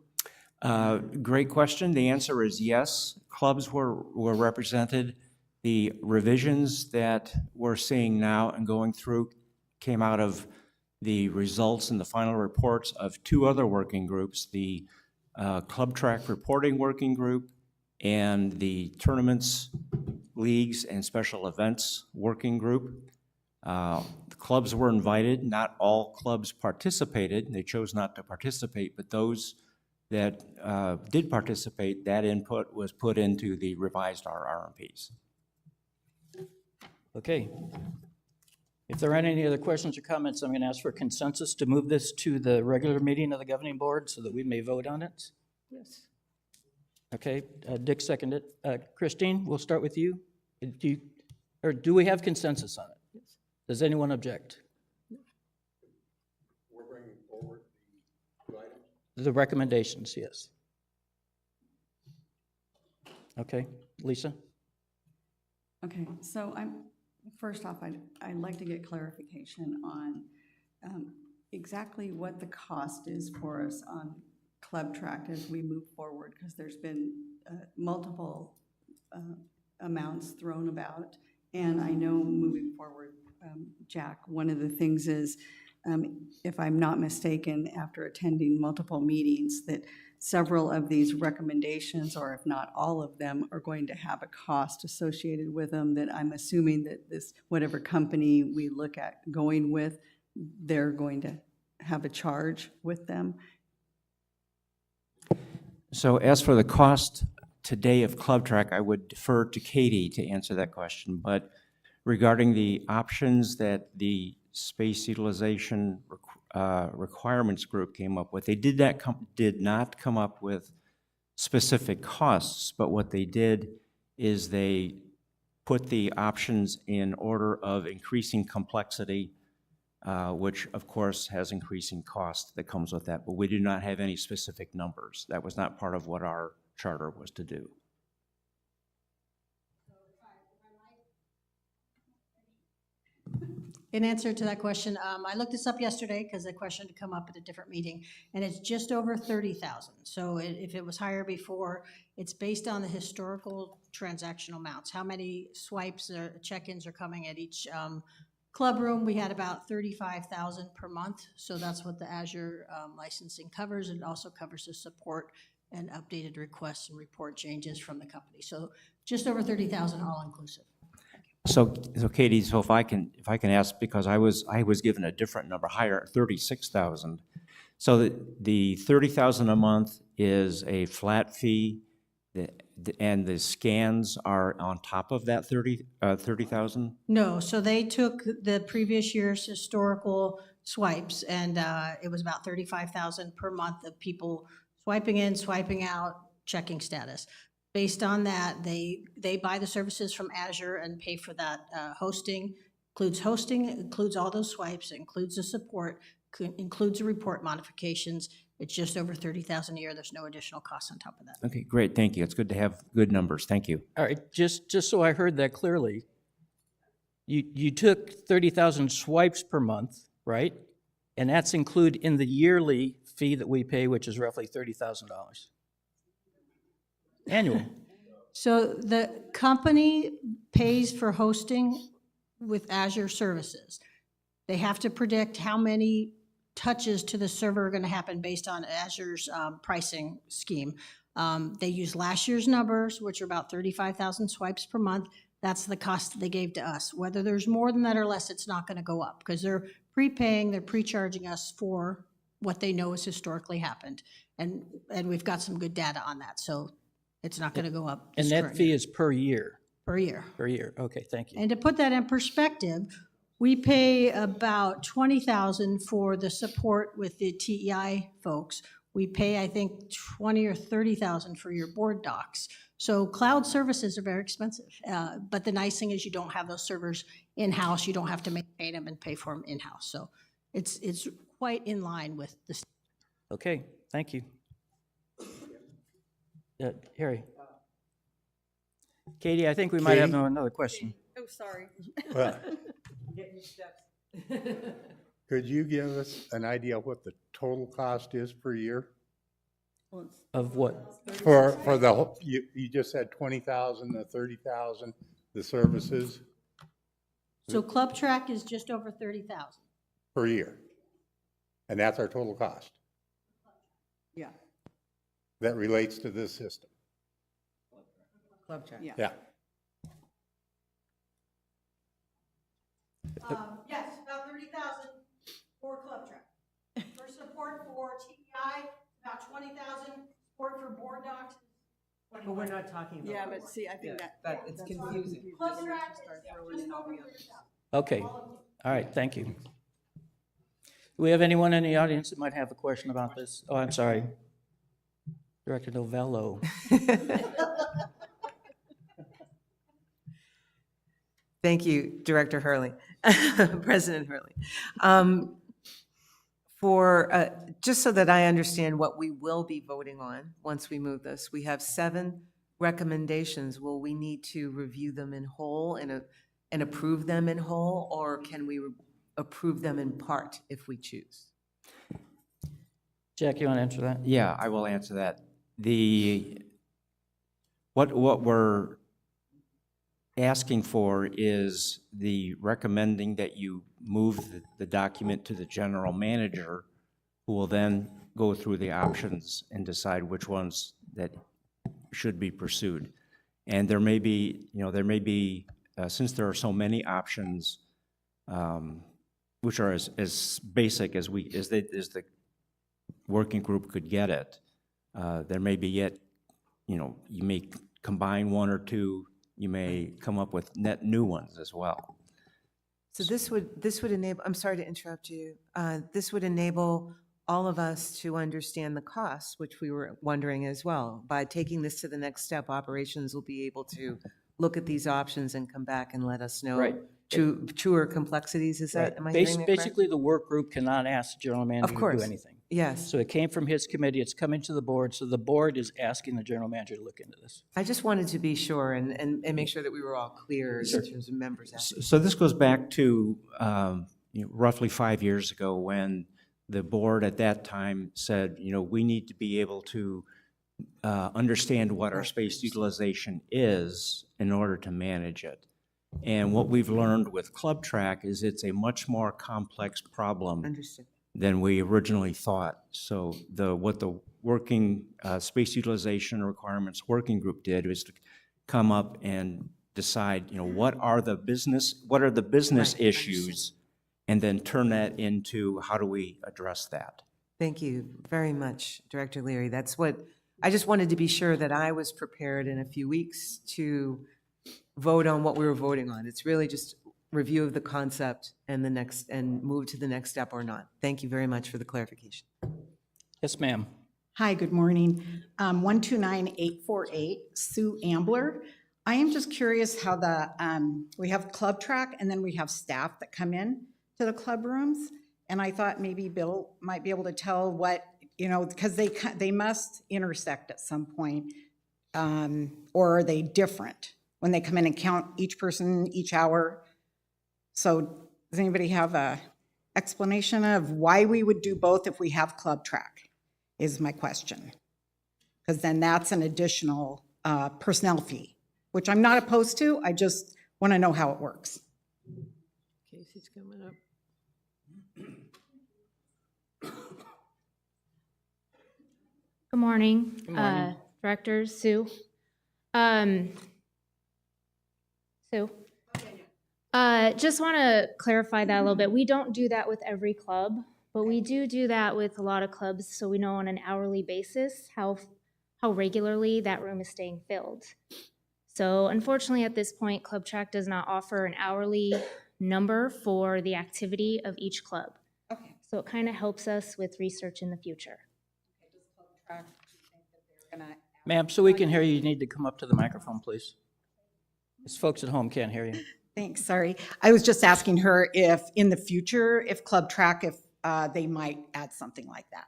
[SPEAKER 9] Great question. The answer is yes. Clubs were represented. The revisions that we're seeing now and going through came out of the results and the final reports of 2 other working groups, the Club Track Reporting Working Group and the Tournaments, Leagues, and Special Events Working Group. The clubs were invited. Not all clubs participated. They chose not to participate, but those that did participate, that input was put into the revised RR&Ps.
[SPEAKER 4] Okay. If there aren't any other questions or comments, I'm going to ask for consensus to move this to the regular meeting of the governing board so that we may vote on it.
[SPEAKER 1] Yes.
[SPEAKER 4] Okay, Dick seconded. Christine, we'll start with you. Do we have consensus on it?
[SPEAKER 1] Yes.
[SPEAKER 4] Does anyone object?
[SPEAKER 8] We're bringing forward the items.
[SPEAKER 4] The recommendations, yes. Okay, Lisa?
[SPEAKER 10] Okay, so first off, I'd like to get clarification on exactly what the cost is for us on Club Track as we move forward, because there's been multiple amounts thrown about, and I know moving forward, Jack, one of the things is, if I'm not mistaken, after attending multiple meetings, that several of these recommendations, or if not all of them, are going to have a cost associated with them, that I'm assuming that this, whatever company we look at going with, they're going to have a charge with them.
[SPEAKER 9] So as for the cost today of Club Track, I would defer to Katie to answer that question. But regarding the options that the Space Utilization Requirements Group came up with, they did not come up with specific costs, but what they did is they put the options in order of increasing complexity, which of course has increasing cost that comes with that, but we do not have any specific numbers. That was not part of what our charter was to do.
[SPEAKER 11] In answer to that question, I looked this up yesterday because the question had come up at a different meeting, and it's just over 30,000. So if it was higher before, it's based on the historical transactional amounts. How many swipes or check-ins are coming at each club room? We had about 35,000 per month, so that's what the Azure licensing covers. It also covers the support and updated requests and report changes from the company. So just over 30,000 all inclusive.
[SPEAKER 9] So Katie, so if I can ask, because I was given a different number, higher, 36,000. So the 30,000 a month is a flat fee, and the scans are on top of that 30,000?
[SPEAKER 11] No, so they took the previous year's historical swipes, and it was about 35,000 per month of people swiping in, swiping out, checking status. Based on that, they buy the services from Azure and pay for that hosting. Includes hosting, it includes all those swipes, it includes the support, includes the report modifications. It's just over 30,000 a year. There's no additional costs on top of that.
[SPEAKER 9] Okay, great, thank you. It's good to have good numbers. Thank you.
[SPEAKER 4] All right, just so I heard that clearly, you took 30,000 swipes per month, right? And that's included in the yearly fee that we pay, which is roughly $30,000 annual.
[SPEAKER 11] So the company pays for hosting with Azure services. They have to predict how many touches to the server are going to happen based on Azure's pricing scheme. They use last year's numbers, which are about 35,000 swipes per month. That's the cost that they gave to us. Whether there's more than that or less, it's not going to go up because they're prepaying, they're pre-charging us for what they know has historically happened. And we've got some good data on that, so it's not going to go up.
[SPEAKER 4] And
[SPEAKER 11] this
[SPEAKER 4] that
[SPEAKER 11] current
[SPEAKER 4] fee
[SPEAKER 11] year.
[SPEAKER 4] is per year?
[SPEAKER 11] Per year.
[SPEAKER 4] Per year, okay, thank you.
[SPEAKER 11] And to put that in perspective, we pay about $20,000 for the support with the TEI folks. We pay, I think, $20,000 or $30,000 for your board docs. So cloud services are very expensive. But the nice thing is you don't have those servers in-house. You don't have to maintain them and pay for them in-house. So it's quite in line with the.
[SPEAKER 4] Okay, thank you. Harry. Katie, I think we might have
[SPEAKER 8] Katie?
[SPEAKER 4] another question.
[SPEAKER 10] Oh, sorry.
[SPEAKER 8] Well, could you give us an idea of what the total cost is per year?
[SPEAKER 4] Of what?
[SPEAKER 8] For the whole, you just said 20,000 to 30,000, the services
[SPEAKER 11] So Club Track is just over 30,000.
[SPEAKER 8] per year. And that's our total cost.
[SPEAKER 10] Yeah.
[SPEAKER 8] That relates to this system.
[SPEAKER 2] Club Track.
[SPEAKER 10] Yeah.
[SPEAKER 8] Yeah.
[SPEAKER 11] Yes, about 30,000 for Club Track. For support for TEI, about 20,000. Support for board docs.
[SPEAKER 2] But we're not talking about.
[SPEAKER 10] Yeah, but see, I think
[SPEAKER 2] That, it's confusing.
[SPEAKER 11] Club Track is just over 30,000.
[SPEAKER 4] Okay, all right, thank you. Do we have anyone in the audience that might have a question about this? Oh, I'm sorry. Director Novello.
[SPEAKER 2] Thank you, Director Hurley, President Hurley. Just so that I understand what we will be voting on once we move this, we have 7 recommendations. Will we need to review them in whole and approve them in whole, or can we approve them in part if we choose?
[SPEAKER 4] Jack, you want to answer that?
[SPEAKER 9] Yeah, I will answer that. What we're asking for is the recommending that you move the document to the general manager, who will then go through the options and decide which ones that should be pursued. And there may be, since there are so many options, which are as basic as the working group could get it, there may be yet, you may combine 1 or 2. You may come up with net new ones as well.
[SPEAKER 2] So this would enable, I'm sorry to interrupt you, this would enable all of us to understand the costs, which we were wondering as well. By taking this to the next step, operations will be able to look at these options and come back and let us know
[SPEAKER 4] Right.
[SPEAKER 2] truer complexities. Is that, am I hearing that correct?
[SPEAKER 4] Basically, the work group cannot ask the general manager to do
[SPEAKER 2] course.
[SPEAKER 4] anything.
[SPEAKER 2] Yes.
[SPEAKER 4] So it came from his committee, it's coming to the board, so the board is asking the general manager to look into this.
[SPEAKER 2] I just wanted to be sure and make sure that we were all clear in terms of members asking.
[SPEAKER 9] So this goes back to roughly 5 years ago when the board at that time said, we need to be able to understand what our space utilization is in order to manage it. And what we've learned with Club Track is it's a much more complex problem
[SPEAKER 2] Understood.
[SPEAKER 9] than we originally thought. So what the working space utilization requirements working group did was to come up and decide, what are the business
[SPEAKER 2] Right,
[SPEAKER 9] issues, and then turn that into how do we address that.
[SPEAKER 2] Thank you very much, Director Leary. That's what, I just wanted to be sure that I was prepared in a few weeks to vote on what we were voting on. It's really just review of the concept and move to the next step or not. Thank you very much for the clarification.
[SPEAKER 4] Yes, ma'am.
[SPEAKER 12] Hi, good morning. 129848, Sue Ambler. I am just curious how we have Club Track and then we have staff that come in to the club rooms. And I thought maybe Bill might be able to tell what, because they must intersect at some point. Or are they different when they come in and count each person each hour? So does anybody have a explanation of why we would do both if we have Club Track is my question. Because then that's an additional personnel fee, which I'm not opposed to. I just want to know how it works.
[SPEAKER 1] Casey's coming up.
[SPEAKER 13] Good morning.
[SPEAKER 4] Good morning.
[SPEAKER 13] Director Sue. Just want to clarify that a little bit. We don't do that with every club, but we do that with a lot of clubs, so we know on an hourly basis how regularly that room is staying filled. So unfortunately, at this point, Club Track does not offer an hourly number for the activity of each club.
[SPEAKER 12] Okay.
[SPEAKER 13] So it kind of helps us with research in the future.
[SPEAKER 12] Does Club Track, do you think that they're going to?
[SPEAKER 4] Ma'am, so we can hear you, you need to come up to the microphone, please. These folks at home can't hear you.
[SPEAKER 12] Thanks, sorry. I was just asking her if in the future, if Club Track, if they might add something like that.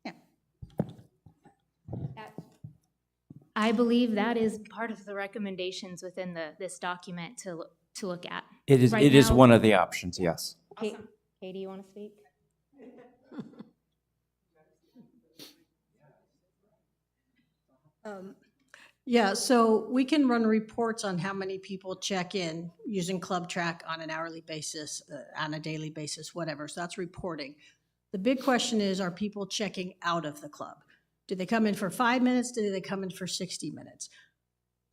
[SPEAKER 12] Yeah.
[SPEAKER 13] I believe that is part of the recommendations within this document to look at.
[SPEAKER 9] It is,
[SPEAKER 13] Right
[SPEAKER 9] it is
[SPEAKER 13] now-
[SPEAKER 9] one of the options, yes.
[SPEAKER 13] Kate, do you want to speak?
[SPEAKER 11] Yeah, so we can run reports on how many people check in using Club Track on an hourly basis, on a daily basis, whatever. So that's reporting. The big question is, are people checking out of the club? Do they come in for 5 minutes? Do they come in for 60 minutes?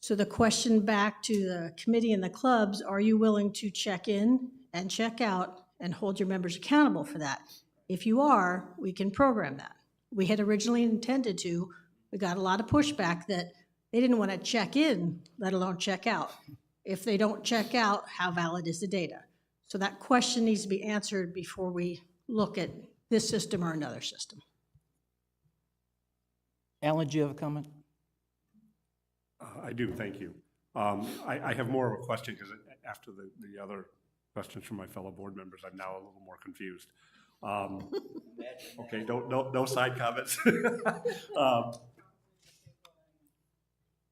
[SPEAKER 11] So the question back to the committee and the clubs, are you willing to check in and check out and hold your members accountable for that? If you are, we can program that. We had originally intended to. We got a lot of pushback that they didn't want to check in, let alone check out. If they don't check out, how valid is the data? So that question needs to be answered before we look at this system or another system.
[SPEAKER 4] Alan, do you have a comment?
[SPEAKER 14] I do, thank you. I have more of a question because after the other questions from my fellow board members, I'm now a little more confused. Okay, no side comments.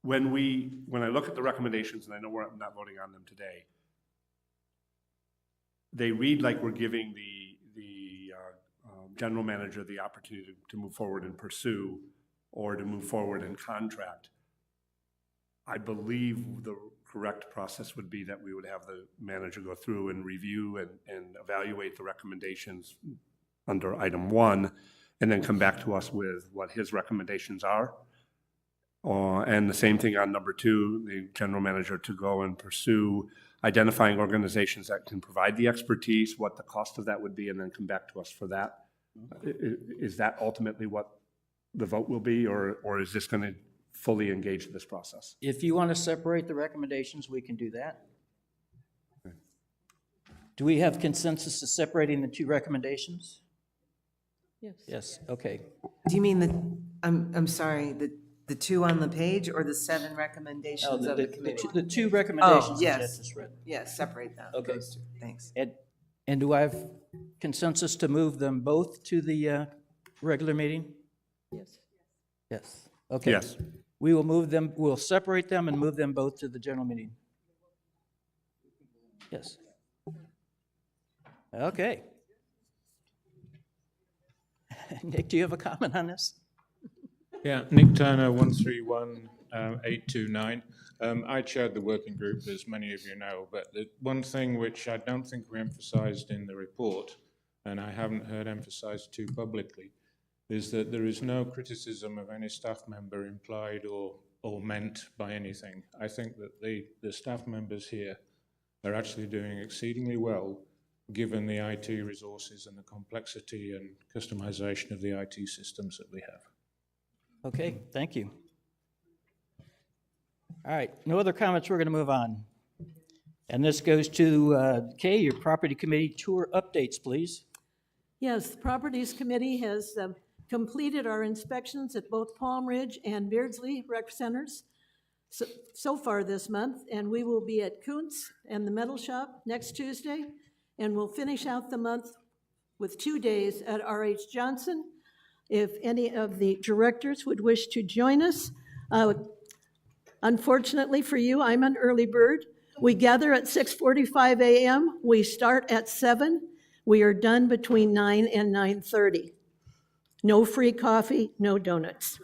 [SPEAKER 14] When I look at the recommendations, and I know we're not voting on them today, they read like we're giving the general manager the opportunity to move forward and pursue or to move forward and contract. I believe the correct process would be that we would have the manager go through and review and evaluate the recommendations under item 1, and then come back to us with what his recommendations are. And the same thing on number 2, the general manager to go and pursue identifying organizations that can provide the expertise, what the cost of that would be, and then come back to us for that. Is that ultimately what the vote will be, or is this going to fully engage this process?
[SPEAKER 4] If you want to separate the recommendations, we can do that.
[SPEAKER 14] Okay.
[SPEAKER 4] Do we have consensus to separating the 2 recommendations?
[SPEAKER 1] Yes.
[SPEAKER 4] Yes, okay.
[SPEAKER 2] Do you mean I'm sorry, the 2 on the page or the 7 recommendations of the committee?
[SPEAKER 4] The 2 recommendations
[SPEAKER 2] Oh,
[SPEAKER 4] that
[SPEAKER 2] yes.
[SPEAKER 4] Jess just read.
[SPEAKER 2] Yes, separate them.
[SPEAKER 4] Okay.
[SPEAKER 2] Those 2. Thanks.
[SPEAKER 4] And do I have consensus to move them both to the regular meeting?
[SPEAKER 1] Yes.
[SPEAKER 4] Yes. Okay.
[SPEAKER 14] Yes.
[SPEAKER 4] We will move them, we'll separate them and move them both to the general meeting. Yes. Okay. Nick, do you have a comment on this?
[SPEAKER 15] Yeah, Nick Turner, 131-829. I chaired the working group, as many of you know, but the one thing which I don't think we emphasized in the report, and I haven't heard emphasized too publicly, is that there is no criticism of any staff member implied or meant by anything. I think that the staff members here are actually doing exceedingly well, given the IT resources and the complexity and customization of the IT systems that we have.
[SPEAKER 4] Okay, thank you. All right, no other comments, we're going to move on. And this goes to Kay, your property committee tour updates, please.
[SPEAKER 1] Yes, the Properties Committee has completed our inspections at both Palm Ridge and Beardsley Rec Centers. so far this month, and we will be at Kuntz and the Metal Shop next Tuesday, and we'll finish out the month with 2 days at RH Johnson. If any of the directors would wish to join us. Unfortunately for you, I'm an early bird. We gather at 6:45 a.m. We start at 7. We are done between 9 and 9:30. No free coffee, no donuts.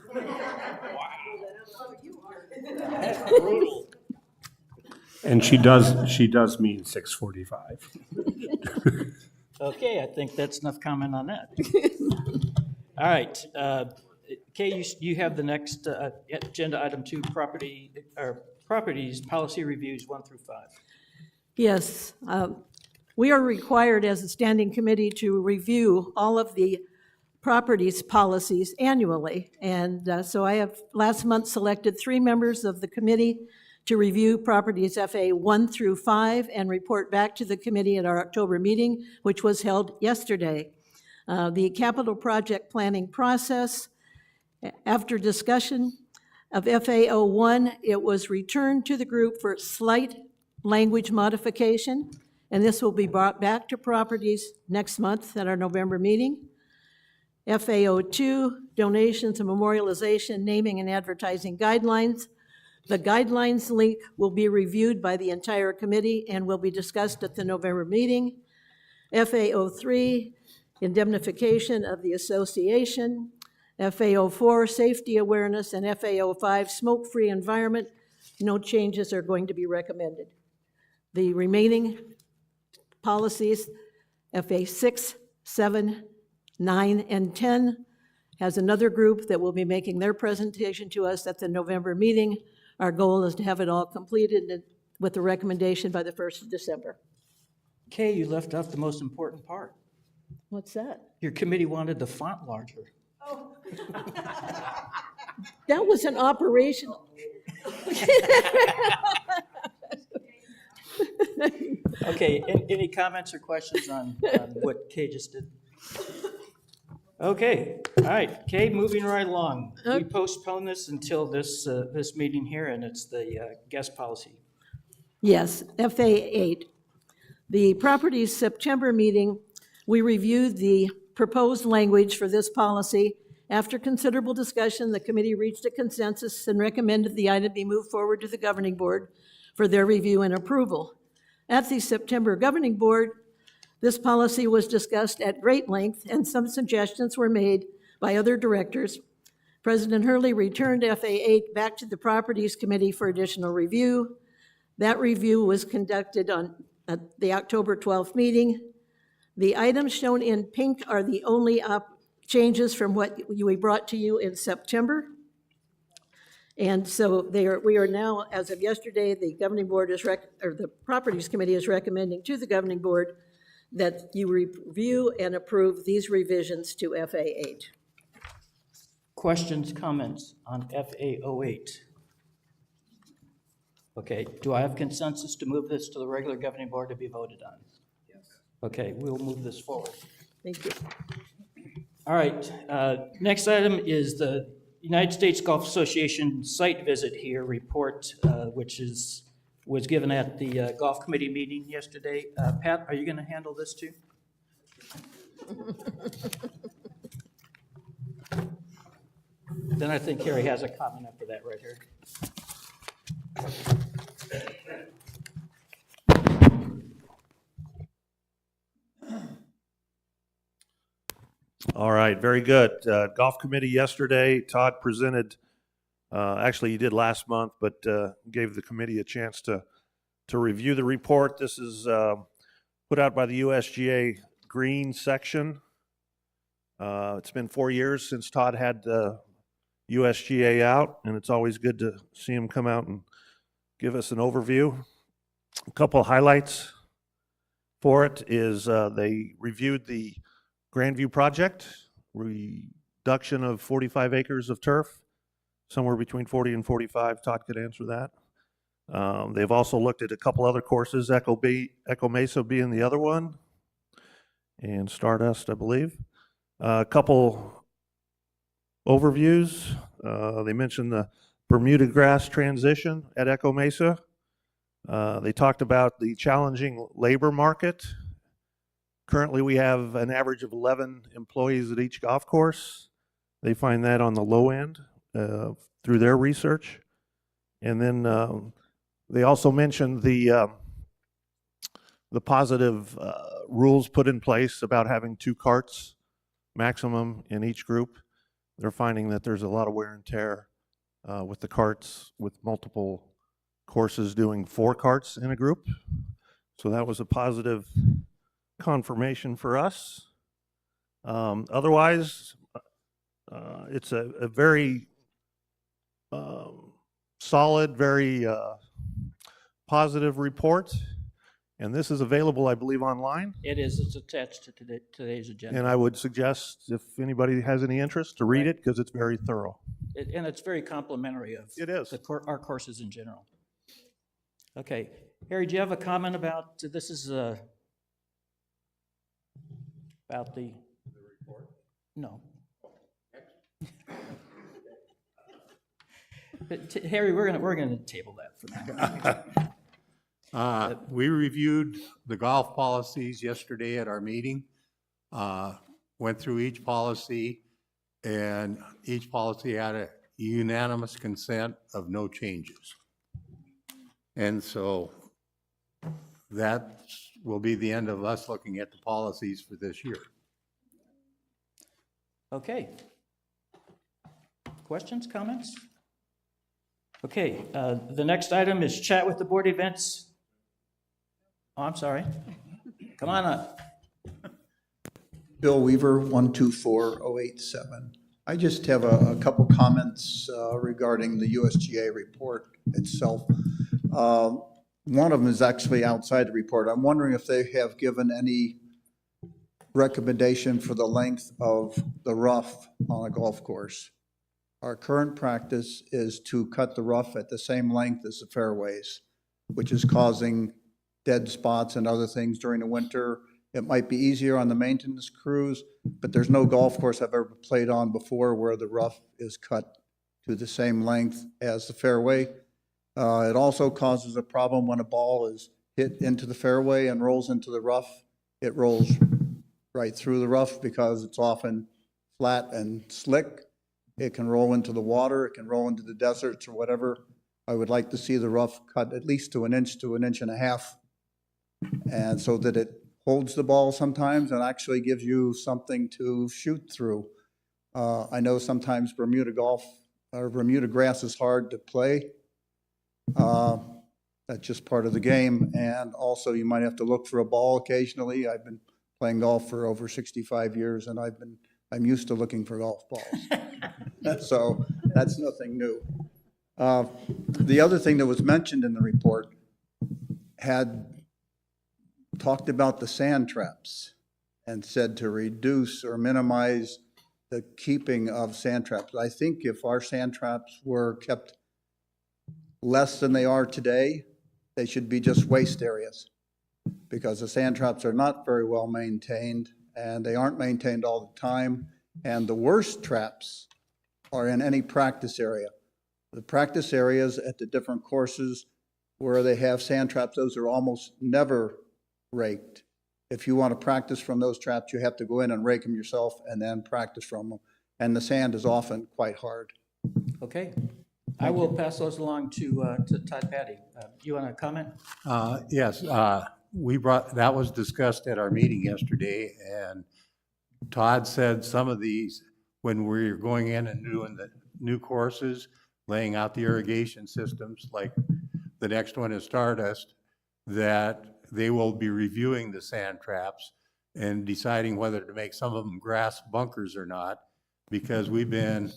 [SPEAKER 14] And she does mean 6:45.
[SPEAKER 4] Okay, I think that's enough comment on that. All right, Kay, you have the next agenda item 2, properties, policy reviews 1 through 5.
[SPEAKER 1] Yes, we are required as a standing committee to review all of the properties policies annually. And so I have last month selected 3 members of the committee to review properties FA 1 through 5 and report back to the committee at our October meeting, which was held yesterday. The capital project planning process, after discussion of FA 01, it was returned to the group for slight language modification, and this will be brought back to properties next month at our November meeting. FA 02, donations and memorialization, naming and advertising guidelines. The guidelines link will be reviewed by the entire committee and will be discussed at the November meeting. FA 03, indemnification of the association. FA 04, safety awareness, and FA 05, smoke-free environment. No changes are going to be recommended. The remaining policies, FA 6, 7, 9, and 10, has another group that will be making their presentation to us at the November meeting. Our goal is to have it all completed with the recommendation by the 1st of December.
[SPEAKER 4] Kay, you left out the most important part.
[SPEAKER 1] What's that?
[SPEAKER 4] Your committee wanted the font larger.
[SPEAKER 1] Oh. That was an operational.
[SPEAKER 4] Okay, any comments or questions on what Kay just did? Okay, all right, Kay, moving right along. We postpone this until this meeting here, and it's the guest policy.
[SPEAKER 1] Yes, FA 8. The property's September meeting, we reviewed the proposed language for this policy. After considerable discussion, the committee reached a consensus and recommended the item be moved forward to the governing board for their review and approval. At the September governing board, this policy was discussed at great length and some suggestions were made by other directors. President Hurley returned FA 8 back to the Properties Committee for additional review. That review was conducted on the October 12th meeting. The items shown in pink are the only changes from what we brought to you in September. And so we are now, as of yesterday, the governing board the Properties Committee is recommending to the governing board that you review and approve these revisions to FA 8.
[SPEAKER 4] Questions, comments on FA 08? Okay, do I have consensus to move this to the regular governing board to be voted on? Yes. Okay, we'll move this forward.
[SPEAKER 1] Thank you.
[SPEAKER 4] All right, next item is the United States Golf Association site visit here report, which was given at the golf committee meeting yesterday. Pat, are you going to handle this too? Then I think Carrie has a comment after that right here.
[SPEAKER 7] All right, very good. Golf committee yesterday, Todd presented, actually he did last month, but gave the committee a chance to review the report. This is put out by the USGA green section. It's been 4 years since Todd had the USGA out, and it's always good to see him come out and give us an overview. A couple of highlights for it is they reviewed the Grandview project, reduction of 45 acres of turf, somewhere between 40 and 45. Todd could answer that. They've also looked at a couple other courses, Echo Mesa being the other one, and Stardust, I believe. A couple overviews. They mentioned the Bermuda grass transition at Echo Mesa. They talked about the challenging labor market. Currently, we have an average of 11 employees at each golf course. They find that on the low end through their research. And then they also mentioned the positive rules put in place about having 2 carts maximum in each group. They're finding that there's a lot of wear and tear with the carts, with multiple courses doing 4 carts in a group. So that was a positive confirmation for us. Otherwise, it's a very solid, very positive report. And this is available, I believe, online.
[SPEAKER 4] It is, it's attached to today's agenda.
[SPEAKER 7] And I would suggest, if anybody has any interest, to read it, because it's very thorough.
[SPEAKER 4] And it's very complimentary of
[SPEAKER 7] It is.
[SPEAKER 4] our courses in general. Okay, Harry, do you have a comment about, this is about the report? No. But Harry, we're gonna table that for now.
[SPEAKER 8] We reviewed the golf policies yesterday at our meeting, went through each policy, and each policy had a unanimous consent of no changes. And so that will be the end of us looking at the policies for this year.
[SPEAKER 4] Okay. Questions, comments? Okay, the next item is chat with the board events. Oh, I'm sorry. Come on up.
[SPEAKER 16] Bill Weaver, 124087. I just have a couple comments regarding the USGA report itself. One of them is actually outside the report. I'm wondering if they have given any recommendation for the length of the rough on a golf course. Our current practice is to cut the rough at the same length as the fairways, which is causing dead spots and other things during the winter. It might be easier on the maintenance crews, but there's no golf course I've ever played on before where the rough is cut to the same length as the fairway. It also causes a problem when a ball is hit into the fairway and rolls into the rough. It rolls right through the rough because it's often flat and slick. It can roll into the water, it can roll into the deserts or whatever. I would like to see the rough cut at least to an inch and a half, and so that it holds the ball sometimes and actually gives you something to shoot through. I know sometimes Bermuda grass is hard to play. That's just part of the game, and also you might have to look for a ball occasionally. I've been playing golf for over 65 years, and I'm used to looking for golf balls. So that's nothing new. The other thing that was mentioned in the report had talked about the sand traps and said to reduce or minimize the keeping of sand traps. I think if our sand traps were kept less than they are today, they should be just waste areas, because the sand traps are not very well maintained and they aren't maintained all the time. And the worst traps are in any practice area. The practice areas at the different courses where they have sand traps, those are almost never raked. If you want to practice from those traps, you have to go in and rake them yourself and then practice from them. And the sand is often quite hard.
[SPEAKER 4] Okay. I will pass those along to Todd Patty. You want to comment?
[SPEAKER 8] Yes, that was discussed at our meeting yesterday, and Todd said some of these, when we're going in and doing the new courses, laying out the irrigation systems, like the next one is Stardust, that they will be reviewing the sand traps and deciding whether to make some of them grass bunkers or not, because we've been,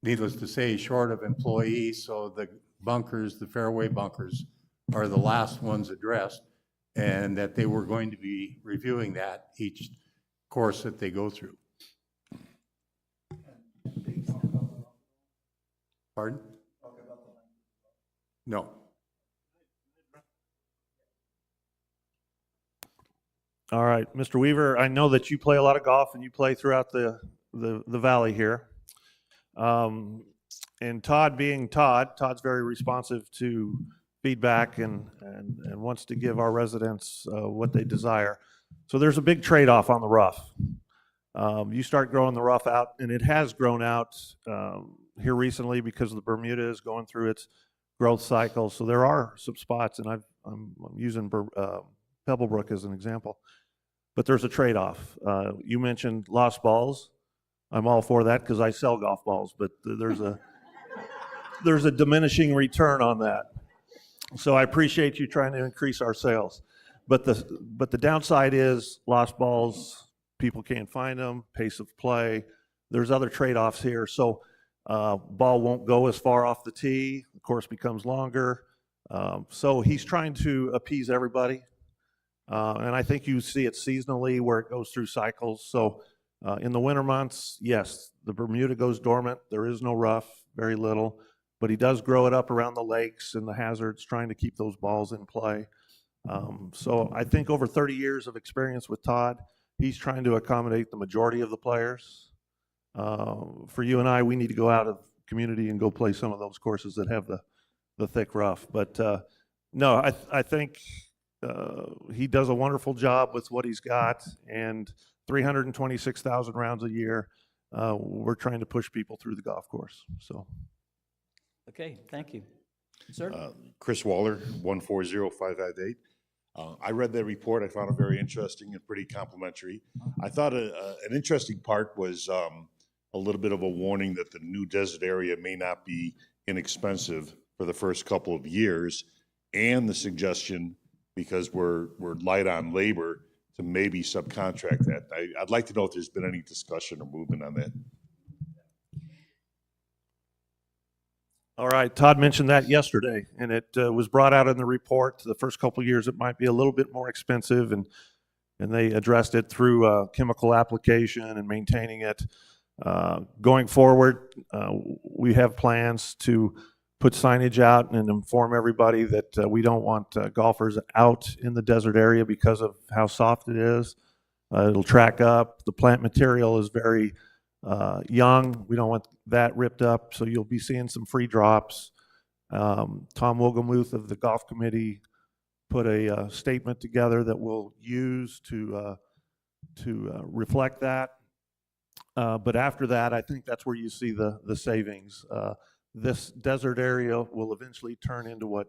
[SPEAKER 8] needless to say, short of employees, so the bunkers, the fairway bunkers, are the last ones addressed, and that they were going to be reviewing that each course that they go through. Pardon? No.
[SPEAKER 7] All right, Mr. Weaver, I know that you play a lot of golf and you play throughout the valley here. And Todd being Todd, Todd's very responsive to feedback and wants to give our residents what they desire. So there's a big trade-off on the rough. You start growing the rough out, and it has grown out here recently because the Bermuda is going through its growth cycle. So there are some spots, and I'm using Pebblebrook as an example, but there's a trade-off. You mentioned lost balls. I'm all for that because I sell golf balls, but there's a diminishing return on that. So I appreciate you trying to increase our sales, but the downside is lost balls. People can't find them. Pace of play. There's other trade-offs here. So ball won't go as far off the tee. The course becomes longer. So he's trying to appease everybody, and I think you see it seasonally where it goes through cycles. So in the winter months, yes, the Bermuda goes dormant. There is no rough, very little. But he does grow it up around the lakes and the hazards, trying to keep those balls in play. So I think over 30 years of experience with Todd, he's trying to accommodate the majority of the players. For you and I, we need to go out of the community and go play some of those courses that have the thick rough. But no, I think he does a wonderful job with what he's got, and 326,000 rounds a year. We're trying to push people through the golf course. So.
[SPEAKER 4] Okay, thank you. Sir?
[SPEAKER 17] Chris Waller, 140558. I read that report. I found it very interesting and pretty complimentary. I thought an interesting part was a little bit of a warning that the new desert area may not be inexpensive for the first couple of years, and the suggestion, because we're light on labor, to maybe subcontract that. I'd like to know if there's been any discussion or movement on that.
[SPEAKER 7] All right, Todd mentioned that yesterday, and it was brought out in the report. The first couple of years, it might be a little bit more expensive, and they addressed it through chemical application and maintaining it. Going forward, we have plans to put signage out and inform everybody that we don't want golfers out in the desert area because of how soft it is. It'll track up. The plant material is very young. We don't want that ripped up, so you'll be seeing some free drops. Tom Wogemuth of the golf committee put a statement together that we'll use to reflect that. But after that, I think that's where you see the savings. This desert area will eventually turn into what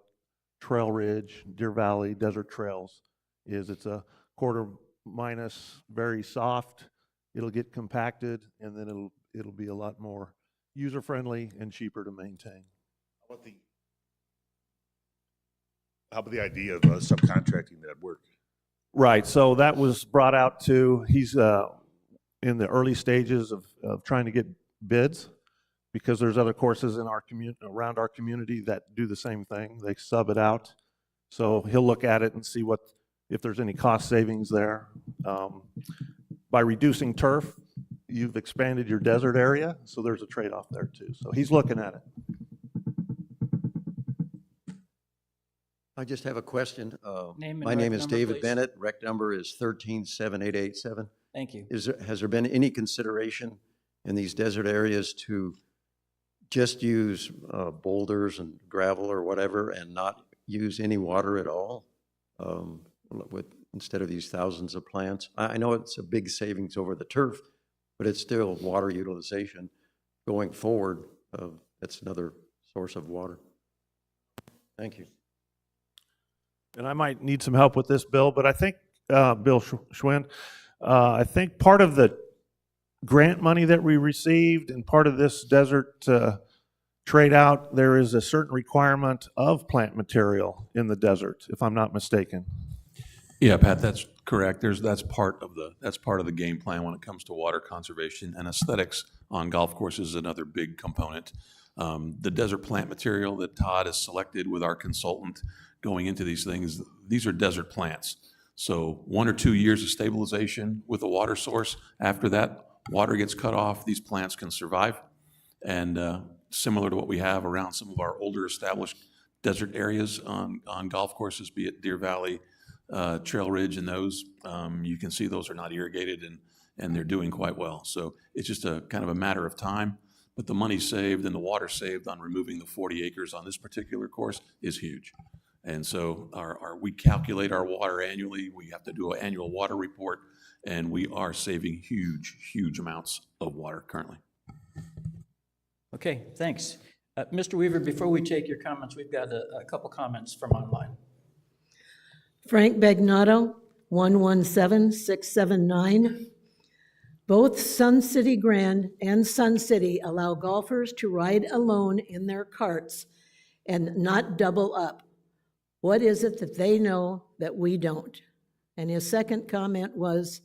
[SPEAKER 7] Trail Ridge, Deer Valley, Desert Trails is. It's a quarter minus, very soft. It'll get compacted, and then it'll be a lot more user-friendly and cheaper to maintain.
[SPEAKER 17] How about the idea of subcontracting that work?
[SPEAKER 7] Right, so that was brought out too. He's in the early stages of trying to get bids, because there's other courses in our around our community that do the same thing. They sub it out. So he'll look at it and see if there's any cost savings there. By reducing turf, you've expanded your desert area, so there's a trade-off there too. So he's looking at it.
[SPEAKER 18] I just have a question.
[SPEAKER 4] Name and
[SPEAKER 18] My name
[SPEAKER 4] rec
[SPEAKER 18] is
[SPEAKER 4] number,
[SPEAKER 18] David
[SPEAKER 4] please.
[SPEAKER 18] Bennett. Rec number is 137887.
[SPEAKER 4] Thank you.
[SPEAKER 18] Has there been any consideration in these desert areas to just use boulders and gravel or whatever and not use any water at all instead of these thousands of plants? I know it's a big savings over the turf, but it's still water utilization going forward. That's another source of water. Thank you.
[SPEAKER 7] And I might need some help with this, Bill, but I think, Bill Schwinn, I think part of the grant money that we received and part of this desert trade out, there is a certain requirement of plant material in the desert, if I'm not mistaken.
[SPEAKER 3] Yeah, Pat, that's correct. That's part of the game plan when it comes to water conservation, and aesthetics on golf courses is another big component. The desert plant material that Todd has selected with our consultant going into these things, these are desert plants. So 1 or 2 years of stabilization with a water source. After that, water gets cut off, these plants can survive. And similar to what we have around some of our older established desert areas on golf courses, be it Deer Valley, Trail Ridge, and those, you can see those are not irrigated and they're doing quite well. So it's just a kind of a matter of time. but the money saved and the water saved on removing the 40 acres on this particular course is huge. And so we calculate our water annually. We have to do an annual water report, and we are saving huge, huge amounts of water currently.
[SPEAKER 4] Okay, thanks. Mr. Weaver, before we take your comments, we've got a couple comments from online.
[SPEAKER 1] Frank Bagnato, 117679. Both Sun City Grand and Sun City allow golfers to ride alone in their carts and not double up. What is it that they know that we don't? And his second comment was,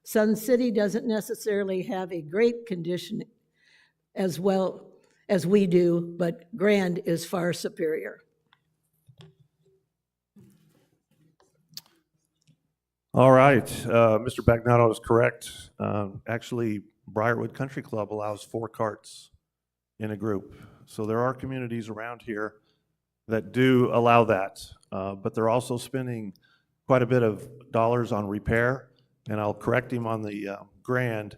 [SPEAKER 1] Sun City doesn't necessarily have a great condition as well as we do, but Grand is far superior.
[SPEAKER 7] All right, Mr. Bagnato is correct. Actually, Briarwood Country Club allows 4 carts in a group. So there are communities around here that do allow that, but they're also spending quite a bit of dollars on repair. And I'll correct him on the Grand.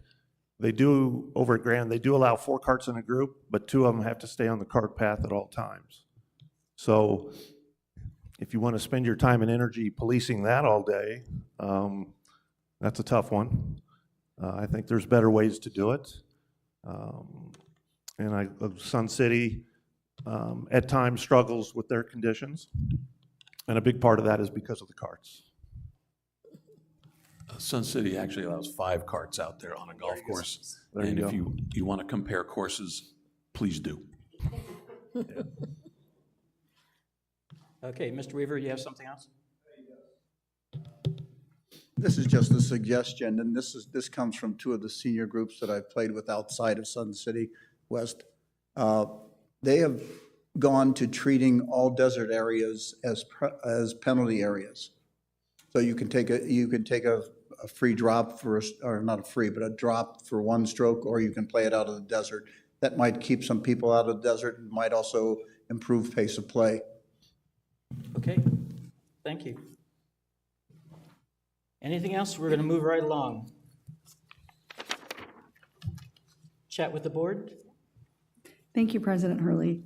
[SPEAKER 7] They do, over at Grand, they do allow 4 carts in a group, but 2 of them have to stay on the cart path at all times. So if you want to spend your time and energy policing that all day, that's a tough one. I think there's better ways to do it. And Sun City at times struggles with their conditions. And a big part of that is because of the carts.
[SPEAKER 3] Sun City actually allows 5 carts out there on a golf course.
[SPEAKER 7] There you
[SPEAKER 3] And
[SPEAKER 7] go.
[SPEAKER 3] if you want to compare courses, please do.
[SPEAKER 4] Okay, Mr. Weaver, you have something else?
[SPEAKER 16] This is just a suggestion, and this comes from 2 of the senior groups that I've played with outside of Sun City West. They have gone to treating all desert areas as penalty areas. So you can take a free drop or not a free, but a drop for 1 stroke, or you can play it out of the desert. That might keep some people out of the desert and might also improve pace of play.
[SPEAKER 4] Okay, thank you. Anything else? We're going to move right along. Chat with the board.
[SPEAKER 10] Thank you, President Hurley.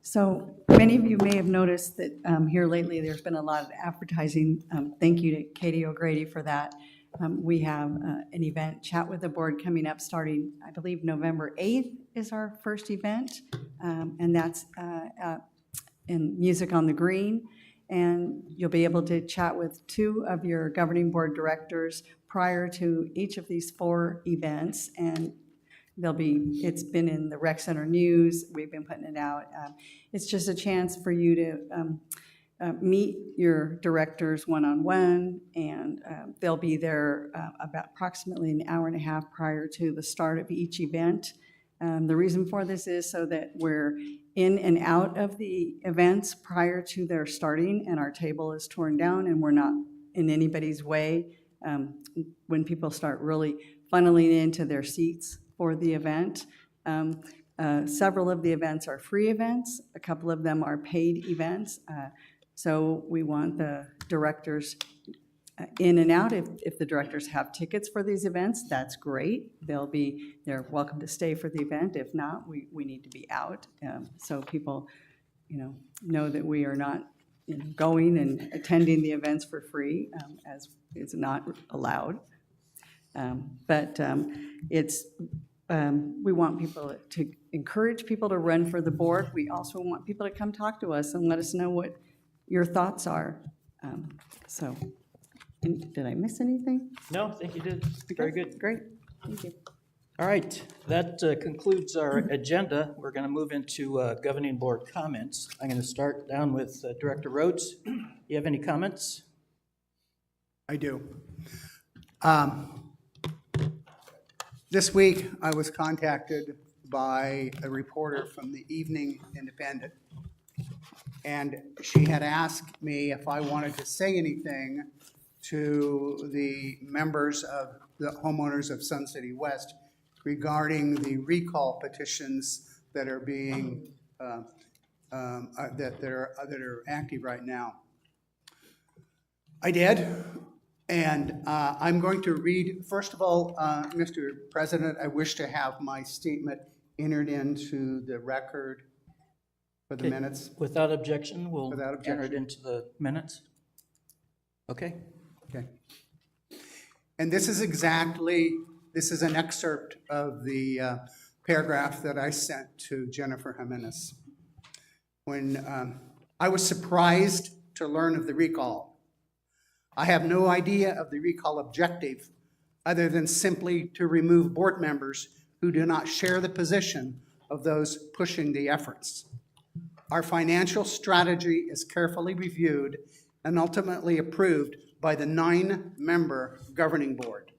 [SPEAKER 10] So many of you may have noticed that here lately, there's been a lot of advertising. Thank you to Katie O'Grady for that. We have an event, Chat with the Board, coming up starting, I believe, November 8th is our first event. And that's in Music on the Green. And you'll be able to chat with 2 of your governing board directors prior to each of these 4 events. And it's been in the Rec Center News, we've been putting it out. It's just a chance for you to meet your directors one-on-one, and they'll be there about approximately an hour and a half prior to the start of each event. The reason for this is so that we're in and out of the events prior to their starting, and our table is torn down and we're not in anybody's way when people start really funneling into their seats for the event. Several of the events are free events. A couple of them are paid events. So we want the directors in and out. If the directors have tickets for these events, that's great. They're welcome to stay for the event. If not, we need to be out. So people, know that we are not going and attending the events for free, as it's not allowed. But we want people to encourage people to run for the board. We also want people to come talk to us and let us know what your thoughts are. Did I miss anything?
[SPEAKER 4] No, I think you did. Very good.
[SPEAKER 10] Great, thank you.
[SPEAKER 4] All right, that concludes our agenda. We're going to move into governing board comments. I'm going to start down with Director Rhodes. You have any comments?
[SPEAKER 6] I do. This week, I was contacted by a reporter from the Evening Independent, and she had asked me if I wanted to say anything to the members of the homeowners of Sun City West regarding the recall petitions that are being that are active right now. I did. And I'm going to read, first of all, Mr. President, I wish to have my statement entered into the record for the
[SPEAKER 4] Okay.
[SPEAKER 6] minutes?
[SPEAKER 4] Without objection, we'll
[SPEAKER 6] Without
[SPEAKER 4] enter it
[SPEAKER 6] objection.
[SPEAKER 4] into the minutes. Okay.
[SPEAKER 6] Okay. And this is an excerpt of the paragraph that I sent to Jennifer Jimenez. When I was surprised to learn of the recall. I have no idea of the recall objective other than simply to remove board members who do not share the position of those pushing the efforts. Our financial strategy is carefully reviewed and ultimately approved by the 9-member governing board.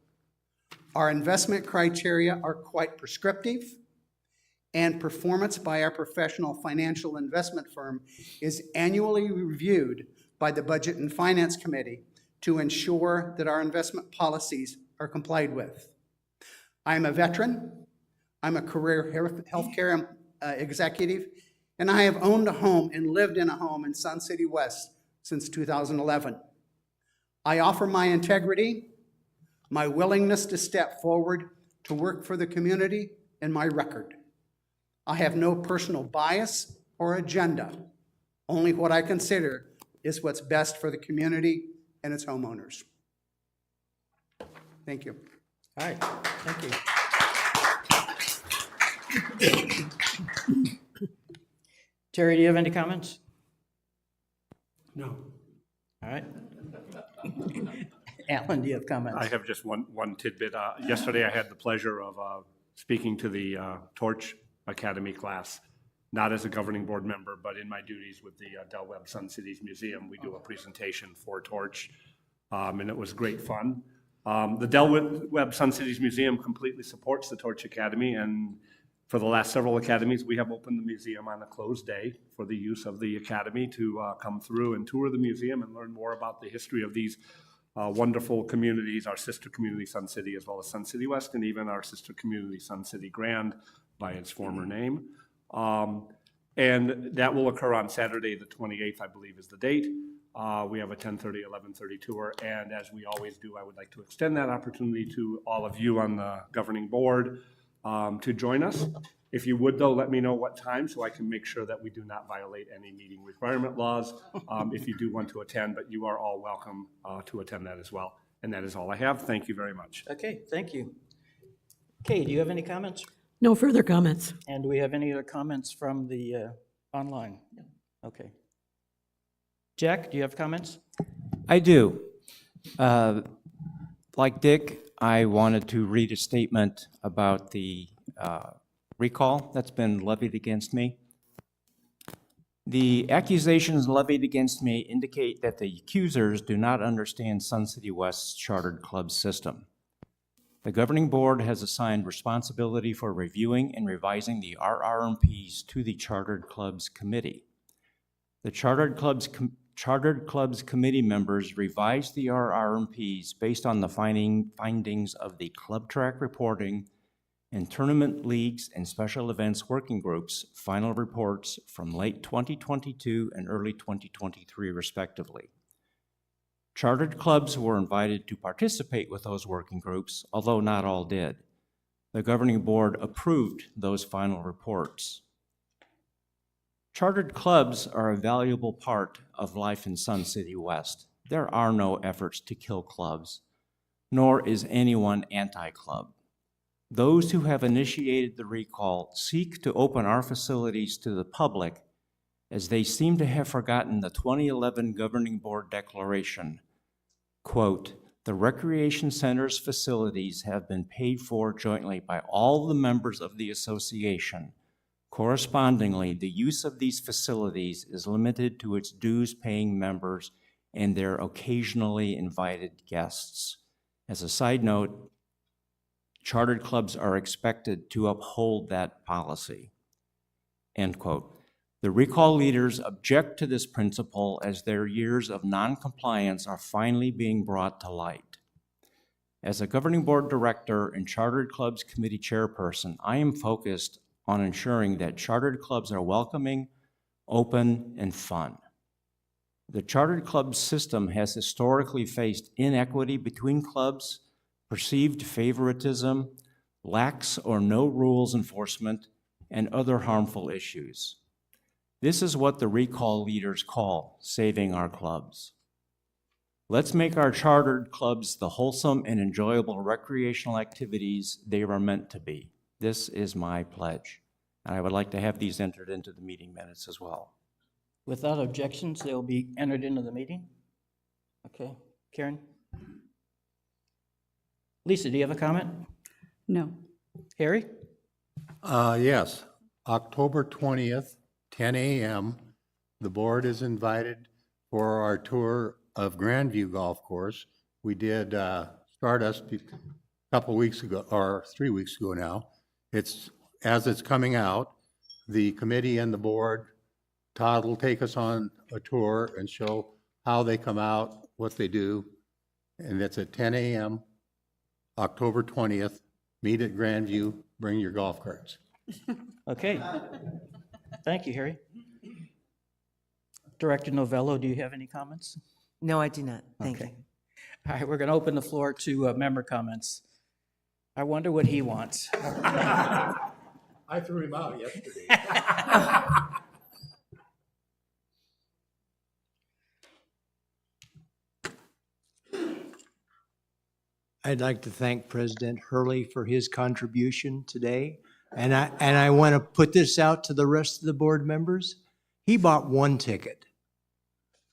[SPEAKER 6] Our investment criteria are quite prescriptive, and performance by our professional financial investment firm is annually reviewed by the Budget and Finance Committee to ensure that our investment policies are complied with. I'm a veteran, I'm a career healthcare executive, and I have owned a home and lived in a home in Sun City West since 2011. I offer my integrity, my willingness to step forward to work for the community, and my record. I have no personal bias or agenda. Only what I consider is what's best for the community and its homeowners. Thank you.
[SPEAKER 4] All right, thank you. Terry, do you have any comments?
[SPEAKER 14] No.
[SPEAKER 4] All right. Alan, do you have comments?
[SPEAKER 14] I have just one tidbit. Yesterday, I had the pleasure of speaking to the Torch Academy class, not as a governing board member, but in my duties with the Del Webb Sun Cities Museum. We do a presentation for Torch, and it was great fun. The Del Webb Sun Cities Museum completely supports the Torch Academy, and for the last several academies, we have opened the museum on a closed day for the use of the academy to come through and tour the museum and learn more about the history of these wonderful communities, our sister community Sun City, as well as Sun City West, and even our sister community Sun City Grand by its former name. And that will occur on Saturday, the 28th, I believe is the date. We have a 10:30, 11:30 tour, and as we always do, I would like to extend that opportunity to all of you on the governing board to join us. If you would, though, let me know what time so I can make sure that we do not violate any meeting requirement laws if you do want to attend, but you are all welcome to attend that as well. And that is all I have. Thank you very much.
[SPEAKER 4] Okay, thank you. Kay, do you have any comments?
[SPEAKER 1] No further comments.
[SPEAKER 4] And do we have any other comments from the online? Okay. Jack, do you have comments?
[SPEAKER 9] I do. Like Dick, I wanted to read a statement about the recall that's been levied against me. The accusations levied against me indicate that the accusers do not understand Sun City West's chartered club system. The governing board has assigned responsibility for reviewing and revising the RR&Ps to the Chartered Clubs Committee. The Chartered Clubs Committee members revised the RR&Ps based on the findings of the club track reporting and tournament leagues and special events working groups' final reports from late 2022 and early 2023, respectively. Chartered clubs were invited to participate with those working groups, although not all did. The governing board approved those final reports. Chartered clubs are a valuable part of life in Sun City West. There are no efforts to kill clubs, nor is anyone anti-club. Those who have initiated the recall seek to open our facilities to the public, as they seem to have forgotten the 2011 Governing Board declaration. Quote, "The recreation center's facilities have been paid for jointly by all the members of the association. Correspondingly, the use of these facilities is limited to its dues-paying members and their occasionally invited guests." As a side note, chartered clubs are expected to uphold that policy. End quote. The recall leaders object to this principle as their years of non-compliance are finally being brought to light. As a governing board director and Chartered Clubs Committee chairperson, I am focused on ensuring that chartered clubs are welcoming, open, and fun. The chartered club system has historically faced inequity between clubs, perceived favoritism, lax or no rules enforcement, and other harmful issues. This is what the recall leaders call saving our clubs. Let's make our chartered clubs the wholesome and enjoyable recreational activities they were meant to be. This is my pledge, and I would like to have these entered into the meeting minutes as well.
[SPEAKER 4] Without objections, they'll be entered into the meeting. Okay, Karen? Lisa, do you have a comment?
[SPEAKER 10] No.
[SPEAKER 4] Harry?
[SPEAKER 8] Yes, October 20th, 10 a.m., the board is invited for our tour of Grandview Golf Course. We did Stardust a couple weeks ago, or 3 weeks ago now. As it's coming out, the committee and the board, Todd will take us on a tour and show how they come out, what they do, and it's at 10 a.m., October 20th. Meet at Grandview, bring your golf carts.
[SPEAKER 4] Okay. Thank you, Harry. Director Novello, do you have any comments?
[SPEAKER 2] No, I do not. Thank
[SPEAKER 4] Okay.
[SPEAKER 2] you.
[SPEAKER 4] All right, we're going to open the floor to member comments. I wonder what he wants.
[SPEAKER 14] I threw him out yesterday.
[SPEAKER 19] I'd like to thank President Hurley for his contribution today. And I want to put this out to the rest of the board members. He bought one ticket.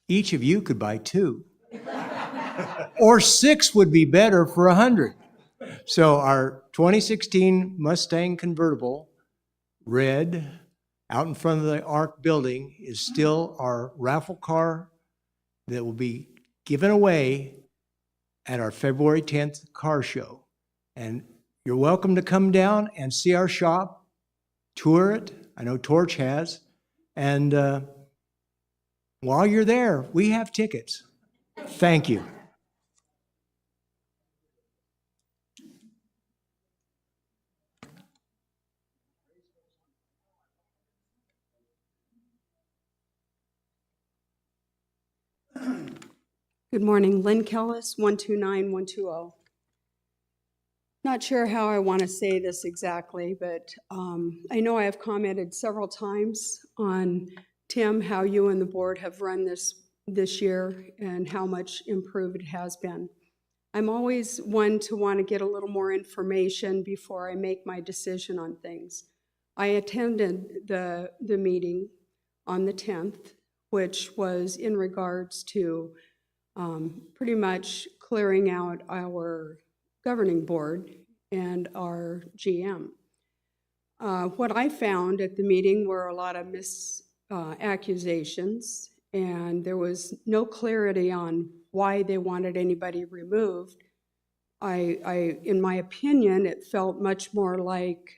[SPEAKER 19] Each of you could buy two. Or 6 would be better for 100. So our 2016 Mustang convertible, red, out in front of the ARC building, is still our raffle car that will be given away at our February 10th car show. And you're welcome to come down and see our shop, tour it. I know Torch has. And while you're there, we have tickets. Thank you.
[SPEAKER 20] Good morning, Lynn Kellis, 129120. Not sure how I want to say this exactly, but I know I have commented several times on, Tim, how you and the board have run this year and how much improved it has been. I'm always one to want to get a little more information before I make my decision on things. I attended the meeting on the 10th, which was in regards to pretty much clearing out our governing board and our GM. What I found at the meeting were a lot of accusations, and there was no clarity on why they wanted anybody removed. In my opinion, it felt much more like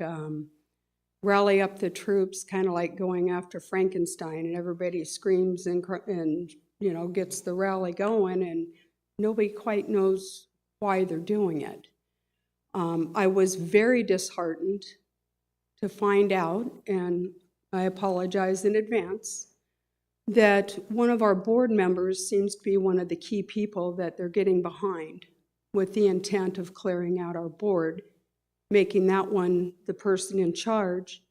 [SPEAKER 20] rally up the troops, kind of like going after Frankenstein, and everybody screams and gets the rally going, and nobody quite knows why they're doing it. I was very disheartened to find out, and I apologize in advance, that one of our board members seems to be one of the key people that they're getting behind with the intent of clearing out our board, making that one the person in charge,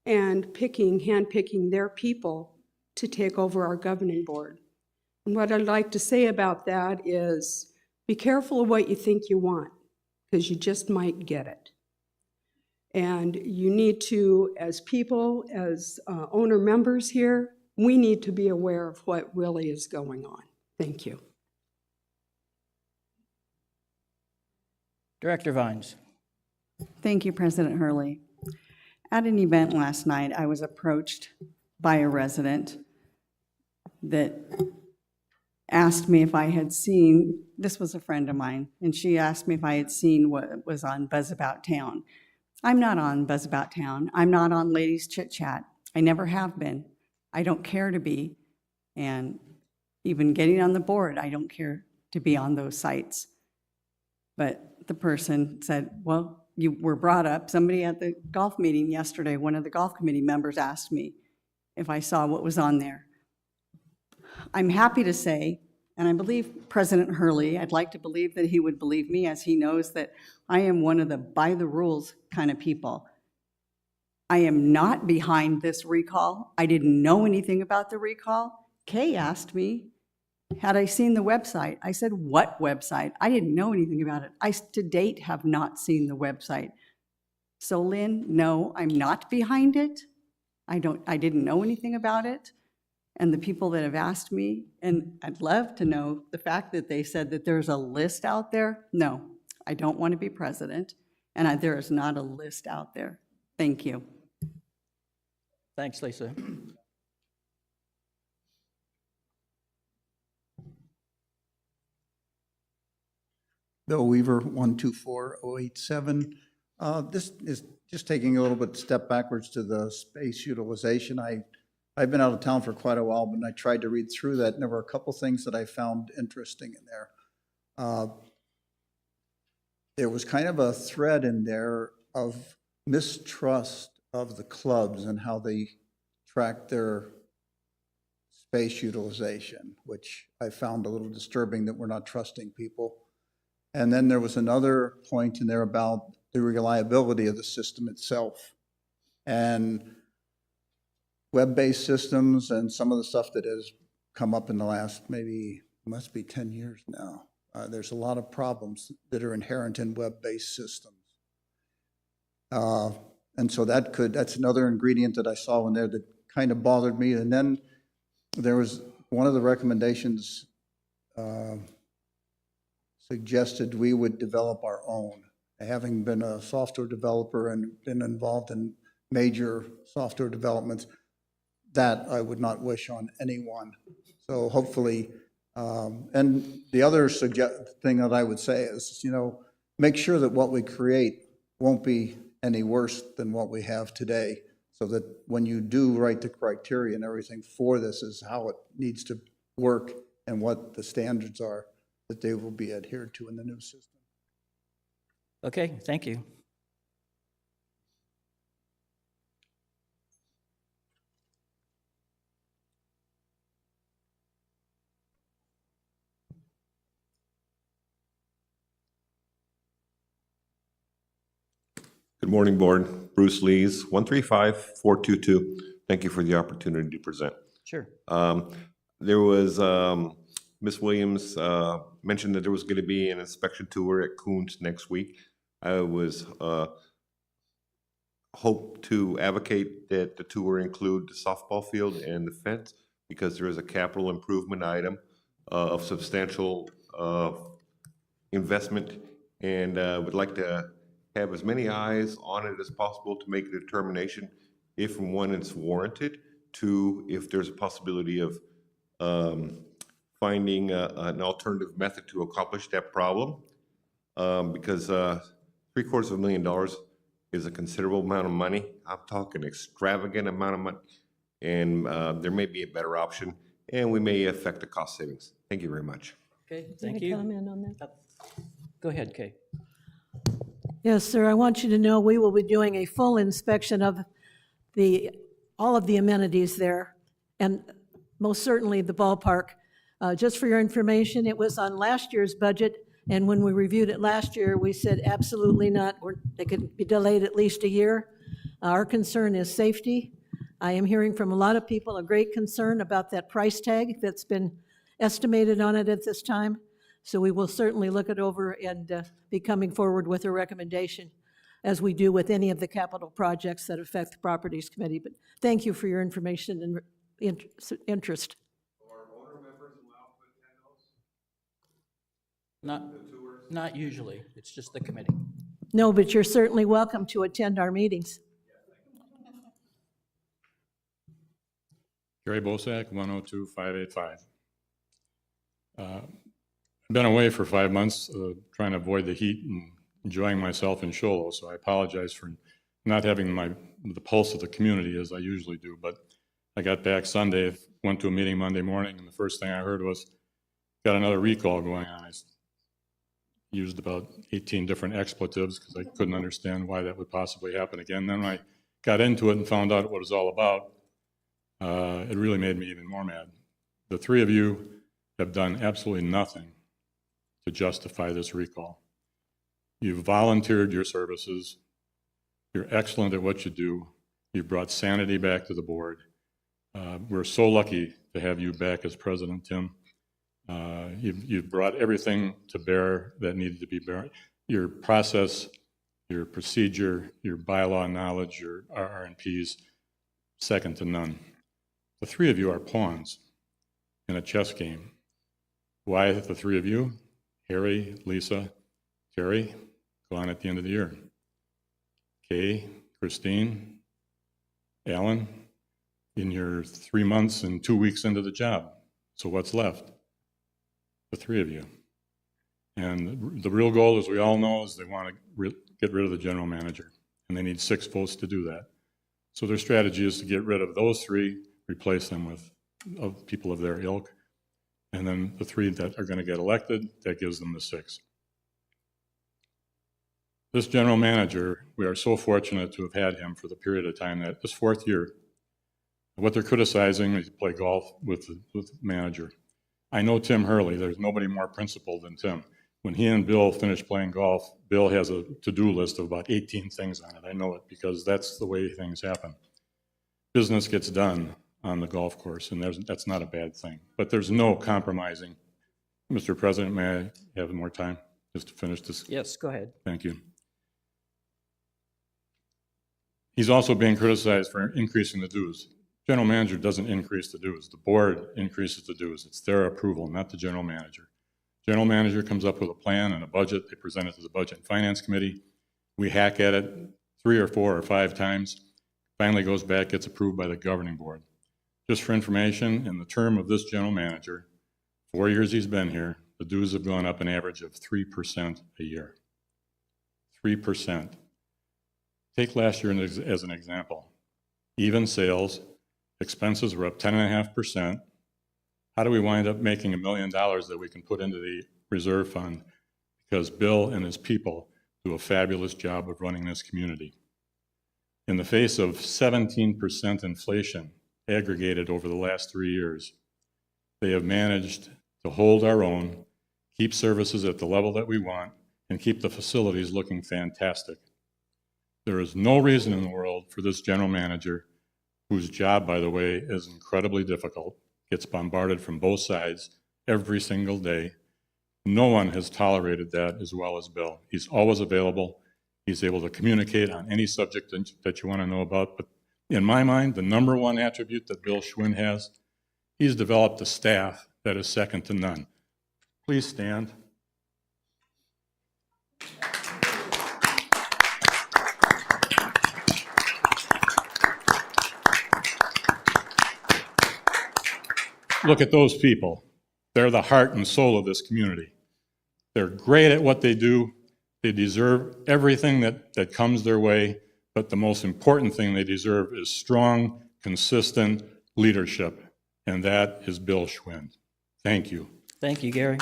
[SPEAKER 20] and handpicking their people to take over our governing board. And what I'd like to say about that is be careful of what you think you want, because you just might get it. And you need to, as people, as owner members here, we need to be aware of what really is going on. Thank you.
[SPEAKER 4] Director Vines.
[SPEAKER 10] Thank you, President Hurley. At an event last night, I was approached by a resident that asked me if I had seen, this was a friend of mine, and she asked me if I had seen what was on Buzz About Town. I'm not on Buzz About Town. I'm not on Ladies Chit Chat. I never have been. I don't care to be. And even getting on the board, I don't care to be on those sites. But the person said, well, you were brought up. Somebody at the golf meeting yesterday, one of the golf committee members asked me if I saw what was on there. I'm happy to say, and I believe President Hurley, I'd like to believe that he would believe me, as he knows that I am one of the by the rules kind of people. I am not behind this recall. I didn't know anything about the recall. Kay asked me, had I seen the website? I said, what website? I didn't know anything about it. I, to date, have not seen the website. So Lynn, no, I'm not behind it. I didn't know anything about it. And the people that have asked me, and I'd love to know the fact that they said that there's a list out there. No, I don't want to be president, and there is not a list out there. Thank you.
[SPEAKER 4] Thanks, Lisa.
[SPEAKER 16] Bill Weaver, 124087. This is just taking a little bit step backwards to the space utilization. I've been out of town for quite a while, but I tried to read through that, and there were a couple things that I found interesting in there. There was kind of a thread in there of mistrust of the clubs and how they track their space utilization, which I found a little disturbing, that we're not trusting people. And then there was another point in there about the reliability of the system itself. And web-based systems and some of the stuff that has come up in the last maybe, must be 10 years now. There's a lot of problems that are inherent in web-based systems. And so that's another ingredient that I saw in there that kind of bothered me. And then there was one of the recommendations suggested we would develop our own. Having been a software developer and been involved in major software developments, that I would not wish on anyone. So hopefully, and the other thing that I would say is, make sure that what we create won't be any worse than what we have today, so that when you do write the criteria and everything for this is how it needs to work and what the standards are, that they will be adhered to in the new system.
[SPEAKER 4] Okay, thank you.
[SPEAKER 21] Good morning, Board. Bruce Lees, 135-422. Thank you for the opportunity to present.
[SPEAKER 4] Sure.
[SPEAKER 21] There was, Ms. Williams mentioned that there was going to be an inspection tour at Coons next week. I was hope to advocate that the tour include the softball field and the fence, because there is a capital improvement item of substantial investment, and would like to have as many eyes on it as possible to make a determination if and when it's warranted, to if there's a possibility of finding an alternative method to accomplish that problem, because $750,000 is a considerable amount of money. I'm talking extravagant amount of money, and there may be a better option, and we may affect the cost savings. Thank you very much.
[SPEAKER 4] Okay, thank you.
[SPEAKER 1] Comment on that?
[SPEAKER 4] Go ahead, Kay.
[SPEAKER 1] Yes, sir. I want you to know we will be doing a full inspection of all of the amenities there, and most certainly the ballpark. Just for your information, it was on last year's budget, and when we reviewed it last year, we said absolutely not. It could be delayed at least a year. Our concern is safety. I am hearing from a lot of people a great concern about that price tag that's been estimated on it at this time. So we will certainly look it over and be coming forward with a recommendation, as we do with any of the capital projects that affect the Properties Committee. But thank you for your information and interest.
[SPEAKER 21] Are owner members allowed to attend those?
[SPEAKER 4] Not usually. It's just the committee.
[SPEAKER 1] No, but you're certainly welcome to attend our meetings.
[SPEAKER 15] Gary Bosak, 102-585. I've been away for 5 months trying to avoid the heat and enjoying myself in Shoalo, so I apologize for not having the pulse of the community as I usually do. But I got back Sunday, went to a meeting Monday morning, and the first thing I heard was, got another recall going on. I used about 18 different expletives because I couldn't understand why that would possibly happen again. Then when I got into it and found out what it was all about, it really made me even more mad. The three of you have done absolutely nothing to justify this recall. You've volunteered your services. You're excellent at what you do.
[SPEAKER 5] You've brought sanity back to the board. We're so lucky to have you back as president, Tim. You've brought everything to bear that needed to be bear. Your process, your procedure, your bylaw knowledge, your RR&Ps, second to none. The three of you are pawns in a chess game. Why the three of you? Harry, Lisa, Terry, gone at the end of the year. Kay, Christine, Alan, in your 3 months and 2 weeks into the job. So what's left? The three of you. And the real goal, as we all know, is they want to get rid of the general manager. And they need 6 votes to do that. So their strategy is to get rid of those 3, replace them with people of their ilk. And then the 3 that are going to get elected, that gives them the 6. This general manager, we are so fortunate to have had him for the period of time that this 4th year. What they're criticizing is to play golf with the manager. I know Tim Hurley. There's nobody more principled than Tim. When he and Bill finish playing golf, Bill has a to-do list of about 18 things on it. I know it because that's the way things happen. Business gets done on the golf course, and that's not a bad thing. But there's no compromising. Mr. President, may I have more time just to finish this?
[SPEAKER 4] Yes, go ahead.
[SPEAKER 5] Thank you. He's also being criticized for increasing the dues. General manager doesn't increase the dues. The board increases the dues. It's their approval, not the general manager. General manager comes up with a plan and a budget. They present it to the Budget and Finance Committee. We hack at it 3 or 4 or 5 times. Finally goes back, gets approved by the governing board. Just for information, in the term of this general manager, 4 years he's been here, the dues have gone up an average of 3% a year. 3%. Take last year as an example. Even sales, expenses were up 10.5%. How do we wind up making $1 million that we can put into the reserve fund? Because Bill and his people do a fabulous job of running this community. In the face of 17% inflation aggregated over the last 3 years, they have managed to hold our own, keep services at the level that we want, and keep the facilities looking fantastic. There is no reason in the world for this general manager, whose job, by the way, is incredibly difficult, gets bombarded from both sides every single day. No one has tolerated that as well as Bill. He's always available. He's able to communicate on any subject that you want to know about. But in my mind, the number one attribute that Bill Schwinn has, he's developed a staff that is second to none. Please stand. Look at those people. They're the heart and soul of this community. They're great at what they do. They deserve everything that comes their way, but the most important thing they deserve is strong, consistent leadership, and that is Bill Schwinn. Thank you.
[SPEAKER 4] Thank you, Gary.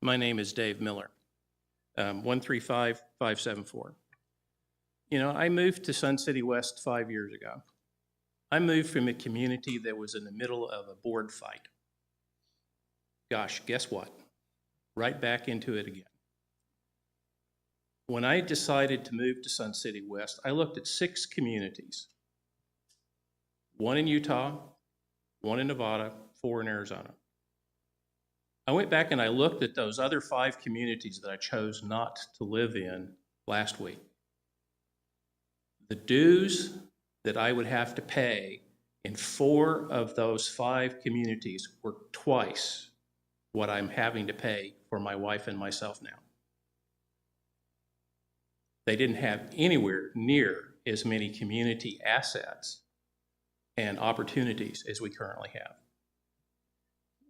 [SPEAKER 22] My name is Dave Miller, 135574. You know, I moved to Sun City West 5 years ago. I moved from a community that was in the middle of a board fight. Gosh, guess what? Right back into it again. When I decided to move to Sun City West, I looked at 6 communities. 1 in Utah, 1 in Nevada, 4 in Arizona. I went back and I looked at those other 5 communities that I chose not to live in last week. The dues that I would have to pay in 4 of those 5 communities were twice what I'm having to pay for my wife and myself now. They didn't have anywhere near as many community assets and opportunities as we currently have.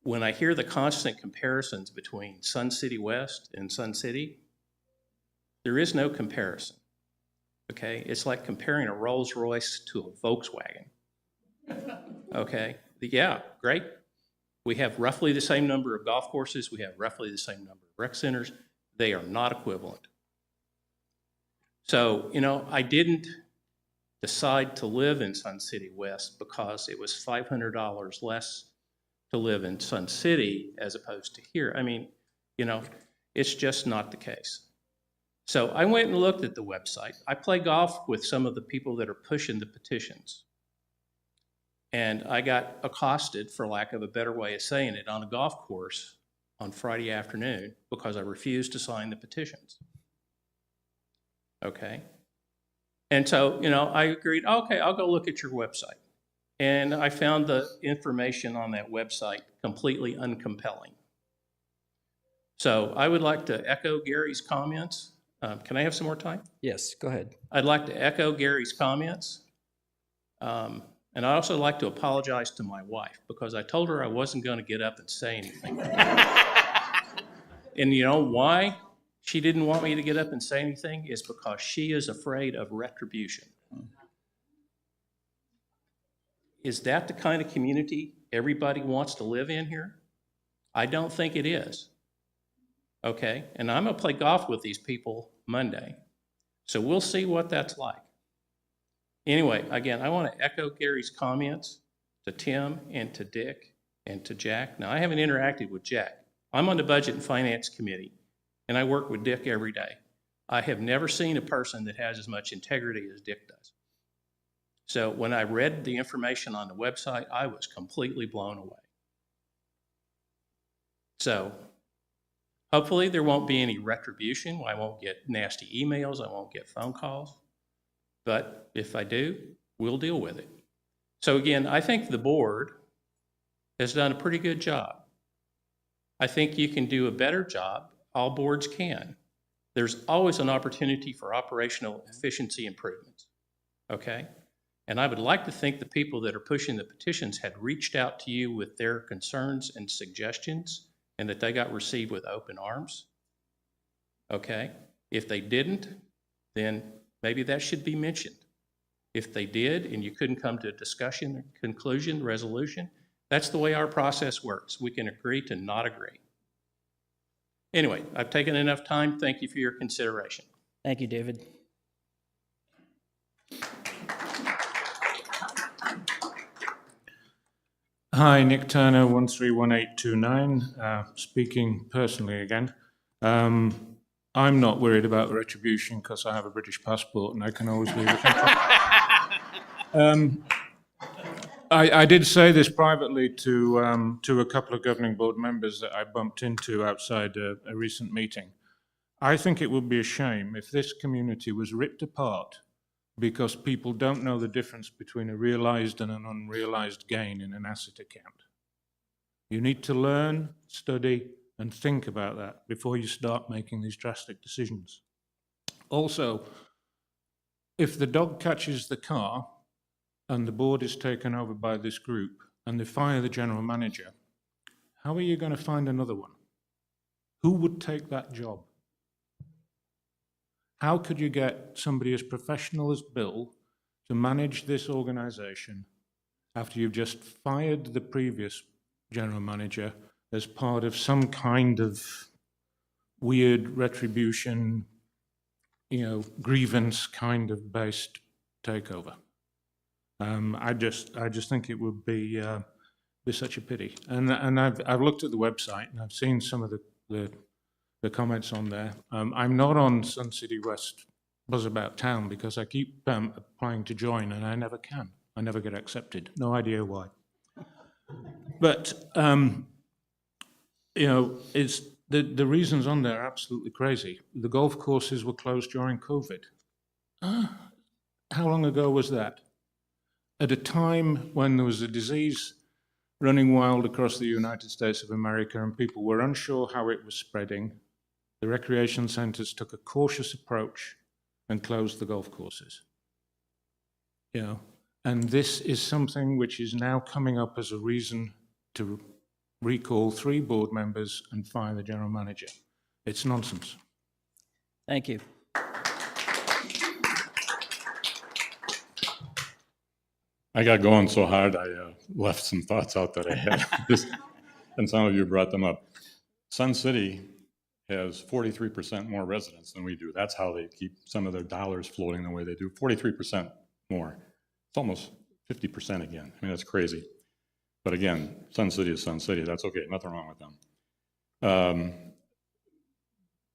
[SPEAKER 22] When I hear the constant comparisons between Sun City West and Sun City, there is no comparison, okay? It's like comparing a Rolls Royce to a Volkswagen, okay? Yeah, great. We have roughly the same number of golf courses. We have roughly the same number of rec centers. They are not equivalent. So, you know, I didn't decide to live in Sun City West because it was $500 less to live in Sun City as opposed to here. I mean, you know, it's just not the case. So I went and looked at the website. I play golf with some of the people that are pushing the petitions. And I got accosted, for lack of a better way of saying it, on a golf course on Friday afternoon because I refused to sign the petitions. Okay. And so, you know, I agreed, okay, I'll go look at your website. And I found the information on that website completely uncompelling. So I would like to echo Gary's comments. Can I have some more time?
[SPEAKER 4] Yes, go ahead.
[SPEAKER 22] I'd like to echo Gary's comments. And I'd also like to apologize to my wife because I told her I wasn't going to get up and say anything. And you know why she didn't want me to get up and say anything? Is because she is afraid of retribution. Is that the kind of community everybody wants to live in here? I don't think it is. Okay, and I'm gonna play golf with these people Monday. So we'll see what that's like. Anyway, again, I want to echo Gary's comments to Tim and to Dick and to Jack. Now, I haven't interacted with Jack. I'm on the Budget and Finance Committee, and I work with Dick every day. I have never seen a person that has as much integrity as Dick does. So when I read the information on the website, I was completely blown away. So hopefully there won't be any retribution. I won't get nasty emails. I won't get phone calls. But if I do, we'll deal with it. So again, I think the board has done a pretty good job. I think you can do a better job. All boards can. There's always an opportunity for operational efficiency improvements, okay? And I would like to think the people that are pushing the petitions had reached out to you with their concerns and suggestions and that they got received with open arms, okay? If they didn't, then maybe that should be mentioned. If they did and you couldn't come to a discussion, conclusion, resolution, that's the way our process works. We can agree to not agree. Anyway, I've taken enough time. Thank you for your consideration.
[SPEAKER 4] Thank you, David.
[SPEAKER 15] Hi, Nick Turner, 131829, speaking personally again. I'm not worried about retribution because I have a British passport and I can always leave the country. I did say this privately to a couple of governing board members that I bumped into outside a recent meeting. I think it would be a shame if this community was ripped apart because people don't know the difference between a realized and an unrealized gain in an asset account. You need to learn, study, and think about that before you start making these drastic decisions. Also, if the dog catches the car and the board is taken over by this group and they fire the general manager, how are you going to find another one? Who would take that job? How could you get somebody as professional as Bill to manage this organization after you've just fired the previous general manager as part of some kind of weird retribution, grievance kind of based takeover? I just think it would be such a pity. And I've looked at the website and I've seen some of the comments on there. I'm not on Sun City West Buzz About Town because I keep applying to join and I never can. I never get accepted. No idea why. But it's the reasons on there are absolutely crazy. The golf courses were closed during COVID. How long ago was that? At a time when there was a disease running wild across the United States of America and people were unsure how it was spreading, the recreation centers took a cautious approach and closed the golf courses. And this is something which is now coming up as a reason to recall 3 board members and fire the general manager. It's nonsense.
[SPEAKER 4] Thank you.
[SPEAKER 5] I got going so hard, I left some thoughts out that I had, and some of you brought them up. Sun City has 43% more residents than we do. That's how they keep some of their dollars floating the way they do. 43% more. It's almost 50% again. I mean, that's crazy. But again, Sun City is Sun City. That's okay. Nothing wrong with them.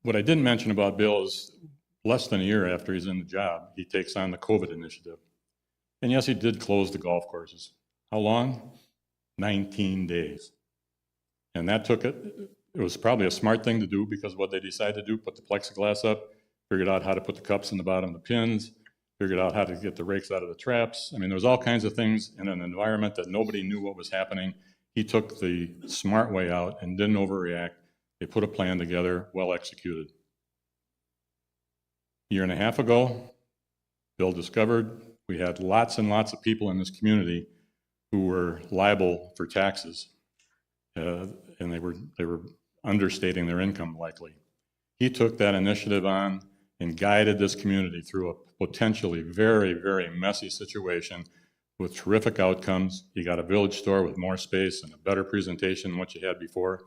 [SPEAKER 5] What I didn't mention about Bill is less than a year after he's in the job, he takes on the COVID initiative. And yes, he did close the golf courses. How long? 19 days. And that took it. It was probably a smart thing to do because what they decided to do, put the plexiglass up, figured out how to put the cups in the bottom of the pins, figured out how to get the rakes out of the traps. I mean, there was all kinds of things in an environment that nobody knew what was happening. He took the smart way out and didn't overreact. They put a plan together, well executed. A year and a half ago, Bill discovered we had lots and lots of people in this community who were liable for taxes, and they were understating their income likely. He took that initiative on and guided this community through a potentially very, very messy situation with terrific outcomes. You got a village store with more space and a better presentation than what you had before.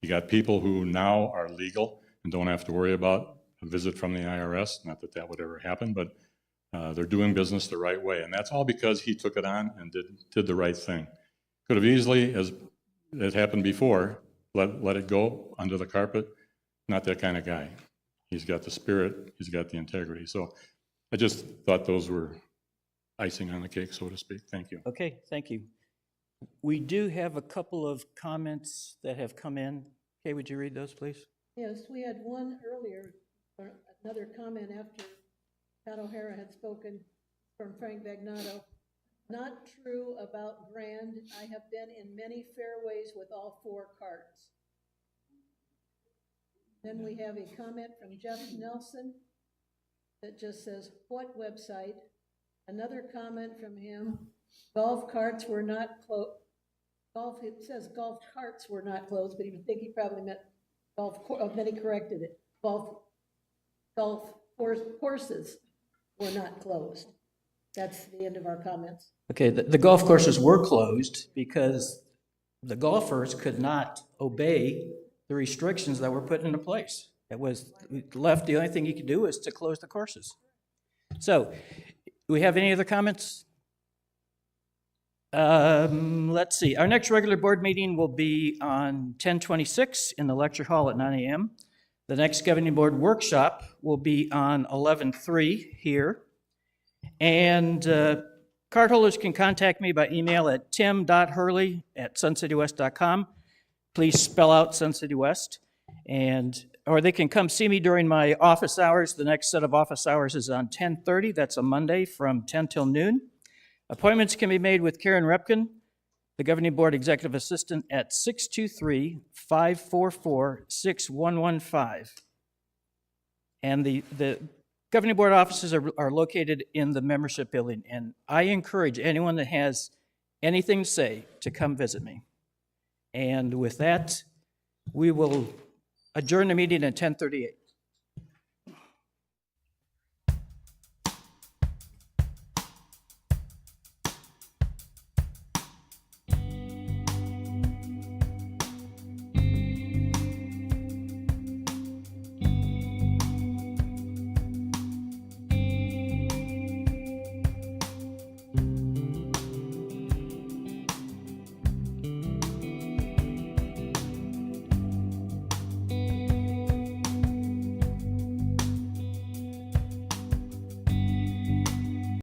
[SPEAKER 5] You got people who now are legal and don't have to worry about a visit from the IRS. Not that that would ever happen, but they're doing business the right way. And that's all because he took it on and did the right thing. Could have easily, as it happened before, let it go under the carpet. Not that kind of guy. He's got the spirit, he's got the integrity. So I just thought those were icing on the cake, so to speak. Thank you.
[SPEAKER 4] Okay, thank you. We do have a couple of comments that have come in. Okay, would you read those, please?
[SPEAKER 1] Yes, we had one earlier, or another comment after Pat O'Hara had spoken from Frank Bagnato. Not true about Grand. I have been in many fairways with all 4 carts. Then we have a comment from Jeff Nelson that just says, what website? Another comment from him, golf carts were not closed. It says golf carts were not closed, but he probably meant then he corrected it. Golf courses were not closed. That's the end of our comments.
[SPEAKER 4] Okay, the golf courses were closed because the golfers could not obey the restrictions that were put into place. It was left, the only thing you could do is to close the courses. So, do we have any other comments? Let's see. Our next regular board meeting will be on 10/26 in the lecture hall at 9 a.m. The next governing board workshop will be on 11/3 here. And cardholders can contact me by email at tim.hurley@suncitywest.com. Please spell out Sun City West. Or they can come see me during my office hours. The next set of office hours is on 10:30. That's a Monday from 10 till noon. Appointments can be made with Karen Repkin, the Governing Board Executive Assistant, at 623-544-6115. And the Governing Board offices are located in the membership building. And I encourage anyone that has anything to say to come visit me. And with that, we will adjourn the meeting at 10:38.